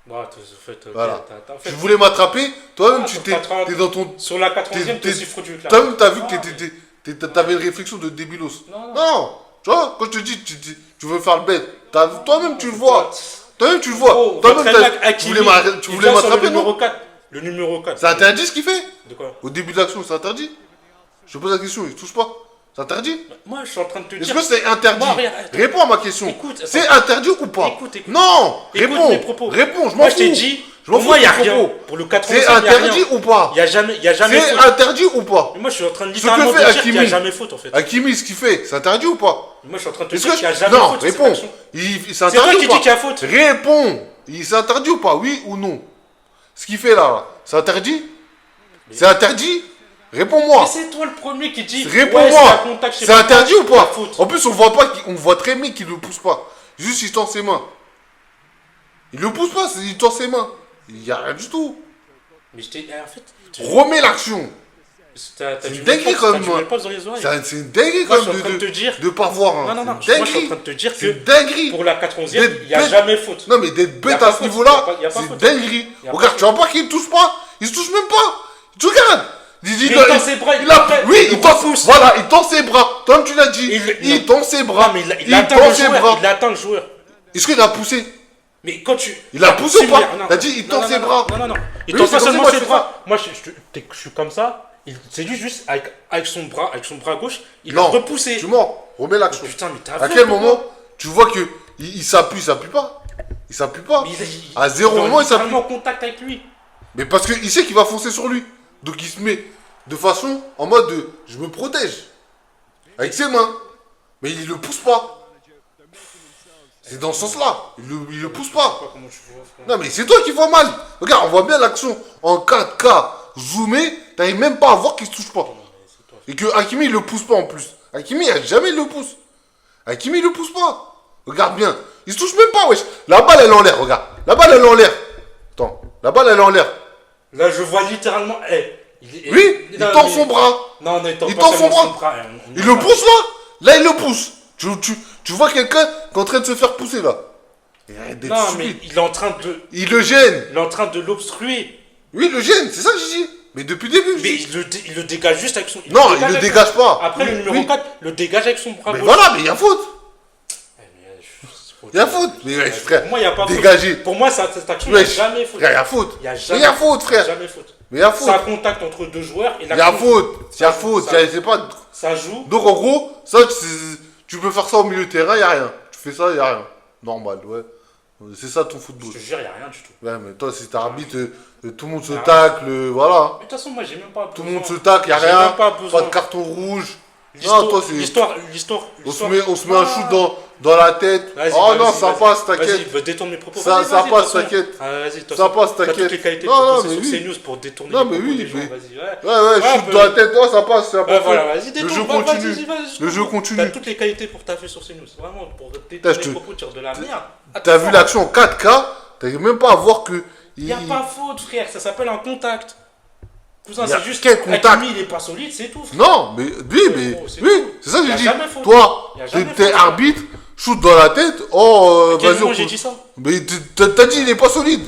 Bon, en fait, Voilà. en fait, Tu voulais m'attraper, toi-même Ah, tu sur t'es 80, dans ton. sur la 80e, t'es- t'es aussi frauduleux que Toi-même t'as vu Ah, que t'avais une réflexion de débilos. Non. Non. Tu vois, quand je te dis, tu veux faire le bête, toi-même tu le vois. Toi-même tu le vois. Oh, Toi-même très bien que tu Hakimi, voulais il vient sur m'attraper, le numéro non? 4. Le numéro 4. C'est interdit ce qu'il fait? De quoi? Au début de l'action, c'est interdit? Je te pose la question, il touche pas? C'est interdit? Moi, je suis en train de te Est-ce dire. que c'est interdit? Moi, regarde, attends. Réponds à ma question. Écoute, attends. C'est interdit ou pas? Écoute. Non. Écoute Réponds. mes propos. Réponds, je m'en Moi, fous. je t'ai dit. Je m'en Pour fous moi, il de n'y a tes rien. propos. Pour le 80e, C'est il y a interdit rien. ou pas? Il y a jamais C'est faute. interdit ou pas? Mais moi, je suis en train de Ce que littéralement fait te dire qu'il n'y a Hakimi. jamais faute, en fait. Hakimi, ce qu'il fait, c'est interdit ou pas? Moi, je suis en train de te Est-ce dire que qu'il n'y a jamais non, faute. sur cette réponds. action. C'est C'est interdit toi ou qui pas? dis qu'il y a faute. Réponds. C'est interdit ou pas? Oui ou non? Ce qu'il fait là, c'est interdit? C'est interdit? Réponds-moi. Mais c'est toi le premier qui dit. Réponds-moi. Ouais, c'est un contact, C'est interdit ou il y a pas? faute. En plus, on voit pas, on voit très bien qu'il ne le pousse pas. Juste, il tend ses mains. Il le pousse pas, il tend ses mains. Il n'y a rien du tout. Mais je t'ai. En fait. Remets l'action. T'as C'est du une dinguerie mépas- quand t'as même, du moi. mépas dans les oreilles. C'est une dinguerie Moi, quand je suis en même train de te dire. de pas voir. Hein. Non. C'est une Moi, je suis en dinguerie. train de te dire C'est une que dinguerie. pour la 80e, D'être il n'y a bête. jamais faute. Non, mais d'être Y a bête pas à ce faute, niveau-là, y a pas c'est faute. dinguerie. Y a Regarde, pas tu vois pas qu'il ne touche pas? Il se touche même pas. Tu regardes. Il tend ses bras, il après, oui, il il tend, repousse. voilà, il tend ses bras. Toi, tu l'as dit. Il non. tend ses bras. Non, mais il Il atteint tend le ses joueur. bras. Il atteint le joueur. Est-ce qu'il a poussé? Mais quand tu. Il a poussé ou pas? Non. T'as dit, il tend Non, ses non, bras. Non. Il Oui, tend c'est pas comme seulement ça, moi, ses je fais bras. Moi, je suis comme ça. C'est juste avec son bras gauche, il a Non, repoussé. tu mens. Remets l'action. Putain, mais t'as À aveugle, quel quoi. moment tu vois que il s'appuie pas? Il s'appuie pas. Mais À zéro moment, il s'appuie. en contact avec lui. Mais parce qu'il sait qu'il va foncer sur lui. Donc il se met de façon en mode de je me protège. Avec ses mains. Mais il le pousse pas. C'est dans ce sens-là. Il le pousse pas. Comment tu vois, frère. Non mais c'est toi qui vois mal. Regarde, on voit bien l'action en 4K zoomé. T'arrives même pas à voir qu'il se touche pas. Et que Hakimi il le pousse pas en plus. Hakimi jamais il le pousse. Hakimi il le pousse pas. Regarde bien. Il se touche même pas, wesh. La balle elle est en l'air, regarde. La balle elle est en l'air. Attends, la balle elle est en l'air. Là, je vois littéralement. Oui, il tend son bras. Non, il tend Il pas tend son seulement bras. On Il le pousse là. Là il le pousse. Tu vois quelqu'un qui est en train de se faire pousser là. Et arrête d'être Non, mais stupide. il est en train de. Il le gêne. Il est en train de l'obstruer. Oui, il le gêne, c'est ça que j'ai dit. Mais depuis le début, je Mais dis. il le dégage juste avec son. Non, il le avec dégage son- pas. Après, Oui, le numéro oui. 4 le dégage avec son bras Mais gauche. voilà, mais il y a faute. Ouais, mais, c'est pas Il y a autre faute. chose. Mais ouais, frère, Pour moi, il n'y a pas dégagé. faute. Pour moi, cette action, il n'y a Wesh, jamais faute. frère, il y a faute. Il y a Mais jamais il y a faute, il y a frère. jamais faute. Mais il y a C'est un faute. contact entre deux joueurs et Il y a faute. Il y a Ça- faute. ça- C'est pas. Ça joue. Donc en gros, ça, tu peux faire ça au milieu de terrain, il n'y a rien. Tu fais ça, il n'y a rien. Normal, ouais. C'est ça ton Je football. te jure, il n'y a rien du tout. Ouais, mais toi, si t'es arbitre, tout le monde se Ah. tacle, voilà. Mais de toute façon, moi, j'ai même pas Tout le besoin. monde se tacle, il n'y a J'ai rien. même pas besoin. Pas de carton rouge. L'histoire- Non, toi, c'est. L'histoire. On se met un shoot dans la tête. Vas-y, Oh vas-y, non, ça vas-y. passe, Vas-y, t'inquiète. bah, détourne mes propos. Ça- Vas-y, ça vas-y, de passe, toute façon. t'inquiète. Ah, vas-y, de toute Ça façon, passe, t'as t'inquiète. toutes les qualités Non, pour non, bosser mais sur oui. CNews pour détourner Non, les mais propos oui, des gens. mais- Vas-y, Ouais, Ouais, shoot bah- dans la tête, oh, ça passe. Ça Ouais, passe. voilà, vas-y, Le détourne. jeu Vas-y, continue. vas-y. Le jeu continue. T'as toutes les qualités pour taffer sur CNews. Vraiment, pour je détourner te- les propos, tire de la merde. T'as vu l'action en 4K, t'arrives même pas à voir que. Il n'y a pas faute, frère. Ça s'appelle un contact. Cousin, Y a c'est juste. quel contact Hakimi, il est pas solide, c'est tout, frère. Non, mais oui, mais. gros, c'est Oui, tout. c'est ça que Y a j'ai dit. jamais faute. Toi, Y a jamais t'es faute. arbitre, shoot dans la tête, oh, À quel vas-y, moment on j'ai peut- dit ça? Mais t'as dit, il est pas solide.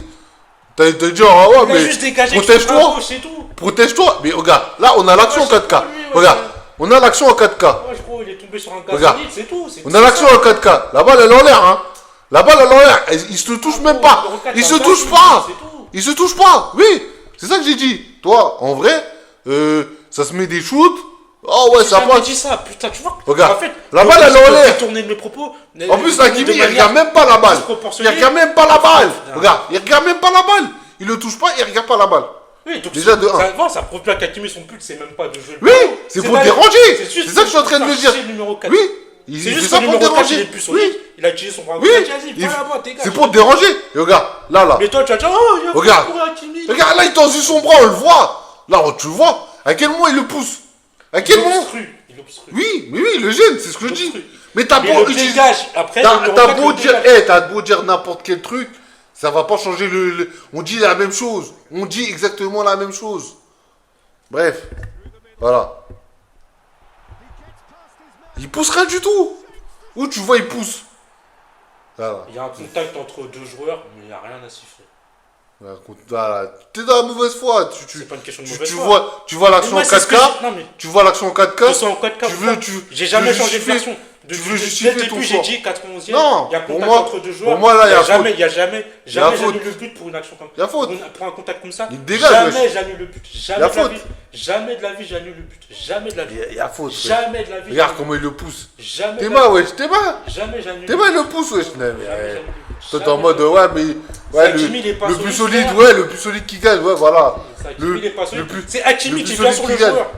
T'as dit, ah ouais, Il a mais. juste dégagé avec son bras Protège-toi. gauche, c'est tout. Protège-toi. Mais regarde, là, on a l'action en Ouais, c'est 4K. pas lui, ouais, Regarde, ouais. on a l'action en 4K. Ouais, je crois, il est tombé sur un gars Regarde. solide, c'est tout. On a l'action en 4K. La balle, elle est en l'air, hein. La balle, elle est en l'air. Il se touche même pas. Il se touche pas. Il se touche pas. Oui, c'est ça que j'ai dit. Toi, en vrai, ça se met des shoots. Oh ouais, ça J'ai passe. dit ça, putain, tu vois. Regarde, en fait, la balle, elle est en l'air. tourner de mes propos. En plus, Hakimi, il regarde même pas la balle. Il regarde même pas la balle. Regarde, il regarde même pas la balle. Il le touche pas, il regarde pas la balle. Oui, donc Déjà, de un. ça, ça prouve bien qu'Hakimi, son but, c'est même pas de jouer le Oui, ballon. c'est pour d'aller- déranger. juste C'est ça que je suis en train de pour me dire. chercher le numéro 4. Oui, C'est il fait juste ça que le pour numéro 4, il est déranger. plus solide. Oui, Il a utilisé son bras oui. gauche. Vas-y, Il- va là-bas, dégage. C'est pour déranger. Et regarde, là. Mais toi, tu vas dire, oh, il y a Regarde. pour Hakimi. Regarde, là, il tend son bras, on le voit. Là, tu le vois. À quel moment il le pousse? À quel moment? Il obstrue. Oui, mais oui, il le gêne, c'est ce que je dis. obstrue. Mais t'as Mais beau le utiliser- dégage, après, le numéro T'as 4, beau le dire, dégage. t'as beau dire n'importe quel truc, ça va pas changer on dit la même chose. On dit exactement la même chose. Bref, voilà. Il pousse rien du tout. Où tu vois, il pousse. Voilà. Il y a un contact entre deux joueurs, mais il n'y a rien à siffler. Voilà. T'es dans la mauvaise foi. C'est pas une question de tu mauvaise foi. tu vois l'action en Mais moi, c'est ce que 4K. Non, mais Tu vois l'action en 4K. je sens en 4K. Tu veux, tu. J'ai jamais tu veux changé de justifier- version. tu veux justifier Dès le ton début, j'ai choix. dit 91e. Non, Il y a pour contact moi- entre deux joueurs. pour moi, là, il y a jamais, faute. il y a jamais, Il y a jamais faute. j'annule le but pour une action comme Il y a faute. Pour un contact comme ça. Il dégage, Jamais wesh. j'annule le but. Il y Jamais a de la faute. vie. Jamais de la vie, j'annule le but. Jamais de la vie. Il y a faute. frère. Jamais de la vie. Regarde comment il le pousse. Jamais. T'es de la mal, vie. wesh, t'es mal. Jamais j'annule. T'es mal, il le pousse, wesh. Non, mais, Jamais j'annule le but. toi, t'es Jamais en mode, j'annule. ouais, mais. Ouais, Hakimi, il est pas le plus solide, solide, frère. ouais, le plus solide qui gagne, ouais, voilà. C'est Hakimi, il est pas solide. le plus- C'est Hakimi le qui plus vient solide sur le qui gagne. joueur.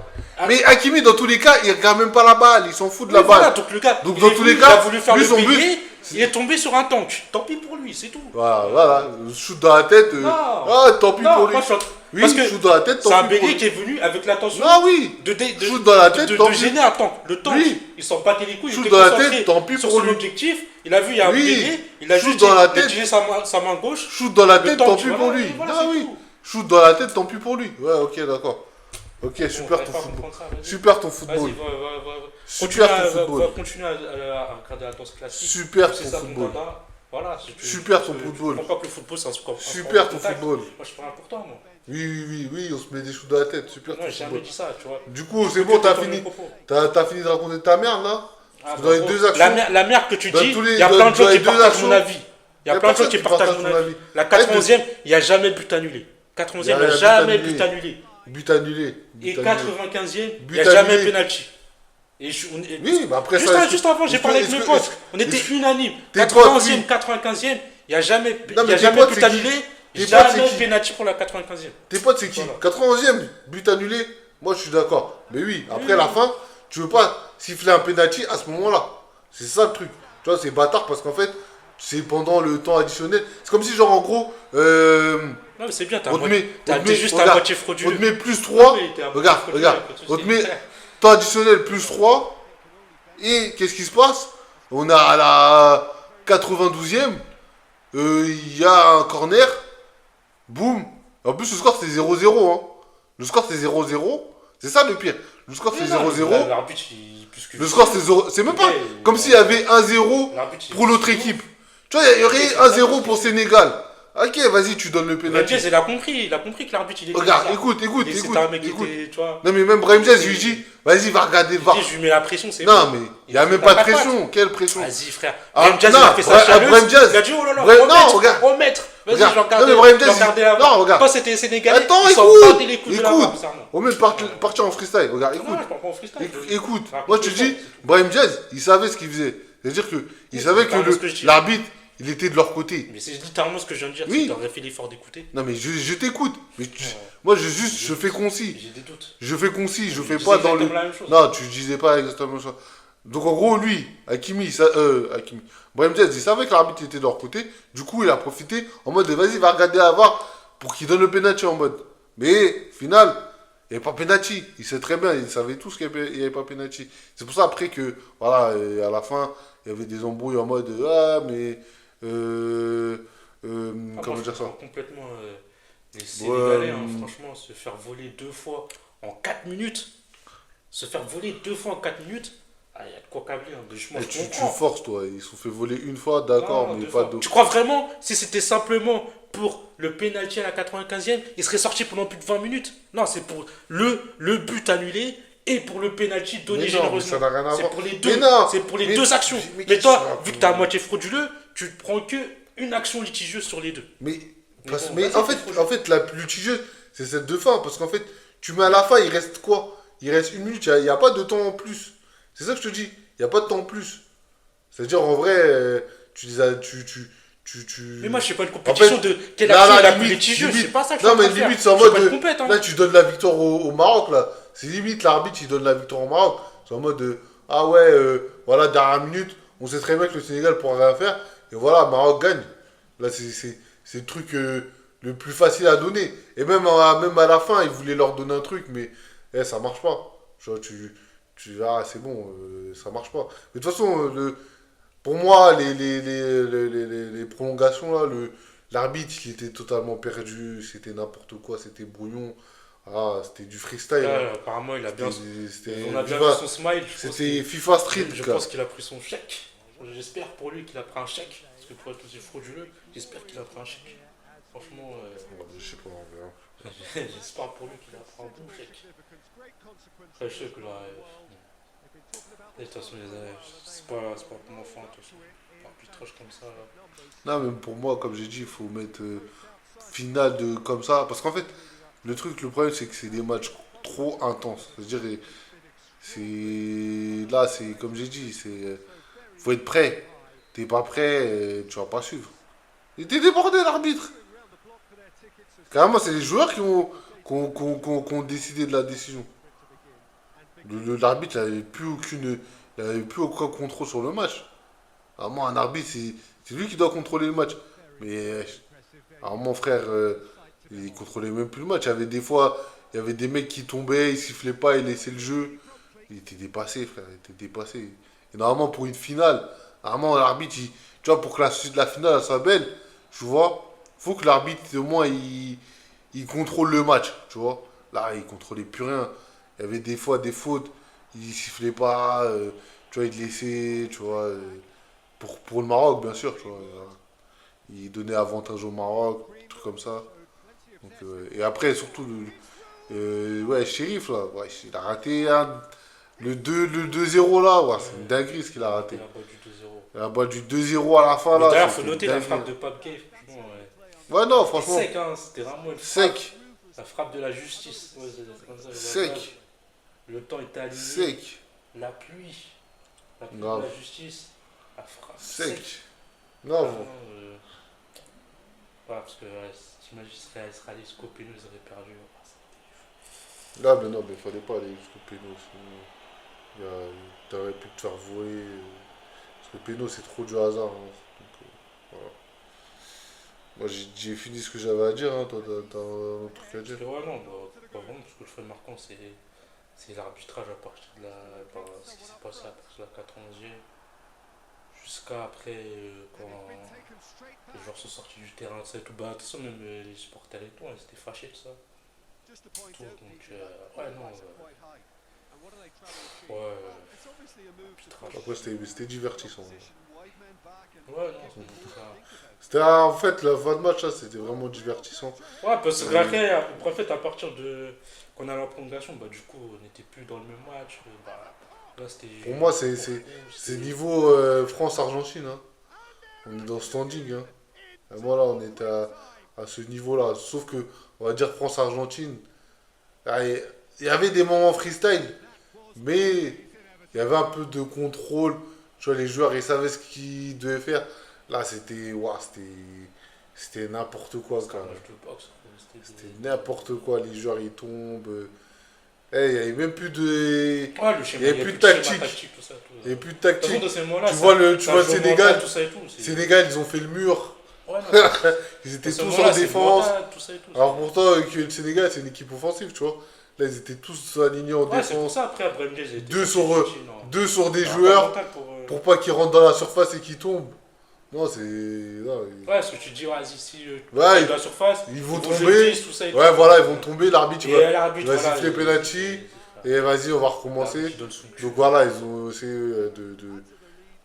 Mais Hakimi, dans tous les cas, il regarde même pas la balle, il s'en fout de la Oui, voilà, balle. donc le gars, Donc, il dans est tous venu, les cas, il a voulu faire lui, le son but, pilier, il est tombé sur un tank. Tant pis pour lui, c'est tout. Voilà, shoot dans la tête. Non. Ah, tant pis Non, pour lui. moi, je suis en- Oui, parce que shoot dans la tête, c'est tant un pis pour bélier lui. qui est venu avec l'intention Ah oui, de shoot dans la tête, tant de pis. gêner un tank. Le tank, Oui. il s'en battait les couilles, il Shoot était dans la concentré tête, tant pis sur pour son lui. objectif. Il a vu, il y a un Oui. bélier, il a Shoot juste dans la dit- tête. utilisé sa main gauche. Shoot dans la Le tête, tank, tant pis voilà, pour lui. voilà, Ah c'est oui. tout. Shoot dans la tête, tant pis pour lui. Ouais, ok, d'accord. Ok, Bon, super on ton va pas football. comprendre ça, vas-y. Super ton Vas-y, football. va. Super ton Va football. continuer à regarder la danse classique. Super C'est ton ça, football. dada. Voilà, si tu- Super ton tu football. comprends pas que le football, c'est un sport. Super un sport de ton contact. football. Moi, je parle pour toi, moi. Oui, on se met des shoots dans la tête. Super Non, ton j'ai jamais football. dit ça, tu vois. Du coup, c'est bon, t'as Détourne fini. mes propos. T'as fini de raconter ta merde là. Ah, Dans les gros, deux actions. la merde que tu Dans dis, tous les- il y a dans- plein de dans gens les qui deux partagent actions, mon avis. Il y a plein de gens qui partagent mon avis. La 91e, il n'y a jamais but annulé. 91e, il n'y a jamais but annulé. But annulé. Et But annulé. 95e, il But n'y a jamais annulé. penalty. Oui, mais après Juste, ça. juste avant, j'ai parlé avec mes potes. On était unanimes. tes potes, 80e, oui. 95e, il n'y a jamais, Non, mais il y a tes jamais potes, but c'est qui annulé. Tes potes, Jamais c'est qui penalty pour la 95e. Tes potes, c'est qui Voilà. 91e, but annulé. Moi, je suis d'accord. Mais oui, après la fin, tu veux pas siffler un penalty à ce moment-là. C'est ça le truc. Tu vois, c'est bâtard parce qu'en fait, c'est pendant le temps additionnel. C'est comme si, genre, en gros, Non, mais c'est bien, on te met. t'es juste à regarde, moitié on frauduleux. te met plus 3. Oui, t'es à moitié Regarde, frauduleux, regarde. pas de souci. On te met temps additionnel plus 3. Et qu'est-ce qui se passe? On a à la 92e, il y a un corner. Boum. En plus, le score c'est 0-0. Hein. Le score c'est 0-0. C'est ça le pire. Le score c'est Mais non, 0-0. l'arbitre, il- plus que- Le score c'est 0. C'est même pas Ouais, comme s'il y avait 1-0 l'arbitre, il- pour l'autre équipe. Tu vois, il y aurait 1-0 pour Sénégal. Ok, vas-y, tu donnes le Brahim pénalty. Diaz, il a compris que l'arbitre, il était Regarde, bizarre. écoute, C'était un mec qui écoute. était, tu vois. Non, mais même Brahim Diaz, je lui dis, vas-y, va regarder Il VAR. dit, je lui mets la pression, c'est Non, bon. mais il n'y a même pas de pression. Quelle pression? Vas-y, frère. Ah, Brahim Diaz, non, il a fait sa Brahim chialeuse. Diaz. Il a dit, oh là là, Brahim- non, remettre, regarde. remettre. Vas-y, Regarde. je regardais. Non, mais Brahim Diaz, regardais il- la non, regarde. Quand c'était Sénégalais, Attends, ils s'en écoute. battaient les couilles de la VAR, Écoute. bizarrement. Au mieux de partir en freestyle. Regarde, Non, écoute. je parle pas en freestyle. Écoute. Raconte Moi, je te le dis, fait. Brahim Diaz, il savait ce qu'il faisait. C'est-à-dire qu'il Oui, savait c'est que littéralement ce que je dis. l'arbitre, il était de leur côté. Mais c'est littéralement ce que je viens de dire. Oui. Tu aurais fait l'effort d'écouter. Non, mais je t'écoute. Mais moi, je fais concis. J'ai des doutes. Je fais concis, je Je fais disais pas dans le. exactement la même chose. Non, tu disais pas exactement ça. Donc en gros, lui, Hakimi, Hakimi. Brahim Diaz, il savait que l'arbitre était de leur côté. Du coup, il a profité en mode vas-y, va regarder à VAR pour qu'il donne le penalty en mode. Mais, final, il n'y avait pas penalty. Il sait très bien, il savait tous qu'il n'y avait pas penalty. C'est pour ça après que, voilà, et à la fin, il y avait des embrouilles en mode ah, mais. Comment Moi, dire je ça? comprends complètement les Sénégalais, hein, franchement, se faire voler 2 fois en 4 minutes. Se faire voler 2 fois en 4 minutes. Ah, il y a de quoi câbler. Hein, Et tu comprends. forces, toi. Ils se sont fait voler une fois, d'accord, Non, mais 2 pas fois. deux. Tu crois vraiment, si c'était simplement pour le pénalty à la 95e, il serait sorti pendant plus de 20 minutes? Non, c'est pour le but annulé et pour le pénalty donné Mais non, généreusement. ça n'a rien à C'est voir. pour les Mais deux. non, C'est pour les mais deux tu- actions. mais Mais qu'est-ce que toi, tu racontes? vu que t'es à moitié frauduleux, tu te prends que une action litigieuse sur les deux. Mais, Mais parce- bon, mais vas-y, en fais fait, trop la plus litigieuse, c'est celle de fin. Parce qu'en fait, tu mets à la fin, il reste quoi? Il reste une minute, il n'y a pas de temps en plus. C'est ça que je te dis. Il n'y a pas de temps en plus. C'est-à-dire, en vrai, tu les as. Mais moi, je sais pas une compétition En fait, de quelle là, action là, est la plus limite, litigieuse. limite. C'est pas ça que je Non, suis en mais train de faire. limite, c'est en Je suis mode. pas une compète, hein. Là, tu donnes la victoire au Maroc, là. C'est limite, l'arbitre, il donne la victoire au Maroc. C'est en mode. Ah ouais, voilà, dernière minute, on sait très bien que le Sénégal pourra rien faire. Et voilà, Maroc gagne. Là, c'est le truc le plus facile à donner. Et même à la fin, ils voulaient leur donner un truc, mais ça marche pas. Tu vois, ah, c'est bon, ça marche pas. Mais de toute façon, pour moi, les prolongations, là, l'arbitre, il était totalement perdu. C'était n'importe quoi, c'était brouillon. Ah, c'était du freestyle. Là, hein. apparemment, il a bien. C'était On a bien FIFA vu son smile. Je pense c'était FIFA Street, je quoi. pense qu'il a pris son chèque. J'espère pour lui qu'il a pris un chèque. Parce que pour être aussi frauduleux, j'espère qu'il a pris un chèque. Franchement, Je sais pas, on verra. j'espère pour lui qu'il a pris un bon chèque. Après, je sais que là, de toute façon, c'est pas pour mon enfant. Arbitrage comme ça. Là. Non, même pour moi, comme j'ai dit, il faut mettre finale comme ça. Parce qu'en fait, le problème, c'est que c'est des matchs trop intenses. C'est-à-dire, c'est comme j'ai dit, faut être prêt. T'es pas prêt, tu vas pas suivre. Il était débordé, l'arbitre. Carrément, c'est les joueurs qui ont décidé de la décision. L'arbitre, il n'avait plus aucun contrôle sur le match. Vraiment, un arbitre, c'est lui qui doit contrôler le match. Mais, mon frère, il contrôlait même plus le match. Il y avait des fois, il y avait des mecs qui tombaient, ils sifflaient pas, ils laissaient le jeu. Il était dépassé, frère, il était dépassé. Et normalement, pour une finale, normalement, l'arbitre, tu vois, pour que la finale elle soit belle, tu vois, faut que l'arbitre, au moins, il contrôle le match, tu vois. Là, il contrôlait plus rien. Il y avait des fois des fautes, il sifflait pas, tu vois, il laissait, tu vois, pour le Maroc, bien sûr, tu vois. Il donnait avantage au Maroc, des trucs comme ça. Donc, et après, surtout, ouais, Chérif, là, ouais, il a raté le 2-0 là, ouais, c'est une dinguerie ce qu'il a raté. Il a pas du 2-0. Il a battu 2-0 à la fin, Mais là. d'ailleurs, faut c'était noter une la dinguerie. frappe de Pape Gay. Franchement, Ouais, non, franchement, sec, hein, c'était vraiment une frappe. sec, La frappe de la justice. Ouais, c'est comme ça, je vois sec, ça. Le temps était aligné. sec, La pluie. La pluie Grave. de la justice. La frappe. sec. Ah, Non, non, parce que t'imagines, Israël, Scopino, ils auraient perdu. là, mais non, mais il fallait pas aller jusqu'au péno, sinon, t'aurais pu te faire voler. Parce que le péno, c'est trop du hasard. Hein. Donc, voilà. Moi, j'ai fini ce que j'avais à dire, hein. Toi, t'as un truc à dire. Parce que, ouais, non, pas vraiment, parce que le fait marquant, c'est l'arbitrage à partir de ce qui s'est passé à partir de la 91e. Jusqu'à après, quand les joueurs sont sortis du terrain, ça et tout, bah, de toute façon, même les supporters et tout, ils étaient fâchés de ça. Tout, donc, ouais, non, ouais, arbitrage. Après, c'était divertissant. Ouais, non, c'est ça. C'était en fait la fin de match, là, c'était vraiment divertissant. Ouais, parce que après, en fait, à partir de. Qu'on a la prolongation, bah, du coup, on n'était plus dans le même match. Bah, là, c'était. Pour moi, c'est c'était- niveau France-Argentine. Hein. On est dans le standing. Hein. Et moi, là, on était à ce niveau-là. Sauf que, on va dire France-Argentine. Ah, il y avait des moments freestyle, mais il y avait un peu de contrôle. Tu vois, les joueurs, ils savaient ce qu'ils devaient faire. Là, c'était ouah, c'était n'importe quoi, C'était quand un même. match de boxe. C'était n'importe quoi. Les joueurs, ils tombent. Eh, il n'y avait même plus de... Ouais, le Il schéma, n'y il avait y a plus de plus de schéma tactique. tactique, tout ça. Tout, Il n'y avait plus de de toute façon, tactique. de ces moments-là, Tu vois le ça joue Sénégal. mental, tout ça et tout. Sénégal, ils ont fait le mur. Ouais, non, Ils dans étaient ces tous moments-là, en c'est défense. mental, tout ça et tout. Alors pourtant, que le Sénégal, c'est une équipe offensive, tu vois. Là, ils étaient tous alignés en Ouais, c'est pour défense. ça, après, Brahim Diaz a été Deux sorti, sur, sorti, non. deux sur des Alors, pas joueurs mental pour pas qu'ils rentrent dans la surface et qu'ils tombent. Non, c'est... non, Ouais, ce que tu dis, vas-y, si Ouais, de la surface, ils vont jouer tomber. 10, tout ça et Ouais, tout. voilà, ils vont tomber. L'arbitre, il Et va, l'arbitre, il va voilà, siffler penalty. il- Et vas-y, on va l'arbitre, recommencer. il donne son cul. Donc voilà, ils ont essayé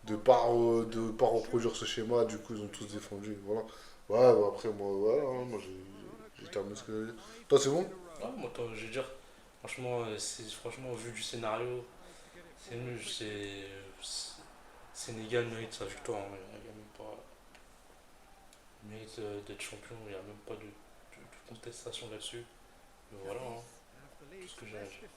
de pas reproduire ce schéma. Du coup, ils ont tous défendu. Voilà. Ouais, bah, après, moi, voilà, hein, moi j'ai terminé ce que j'avais dit. Toi, c'est bon? Ouais, moi, je veux dire, franchement, franchement, au vu du scénario, c'est nul. Sénégal mérite sa victoire. Hein. Il y a même pas. Il mérite d'être champion. Il n'y a même pas de contestation là-dessus. Mais voilà, hein, tout ce que j'ai à dire.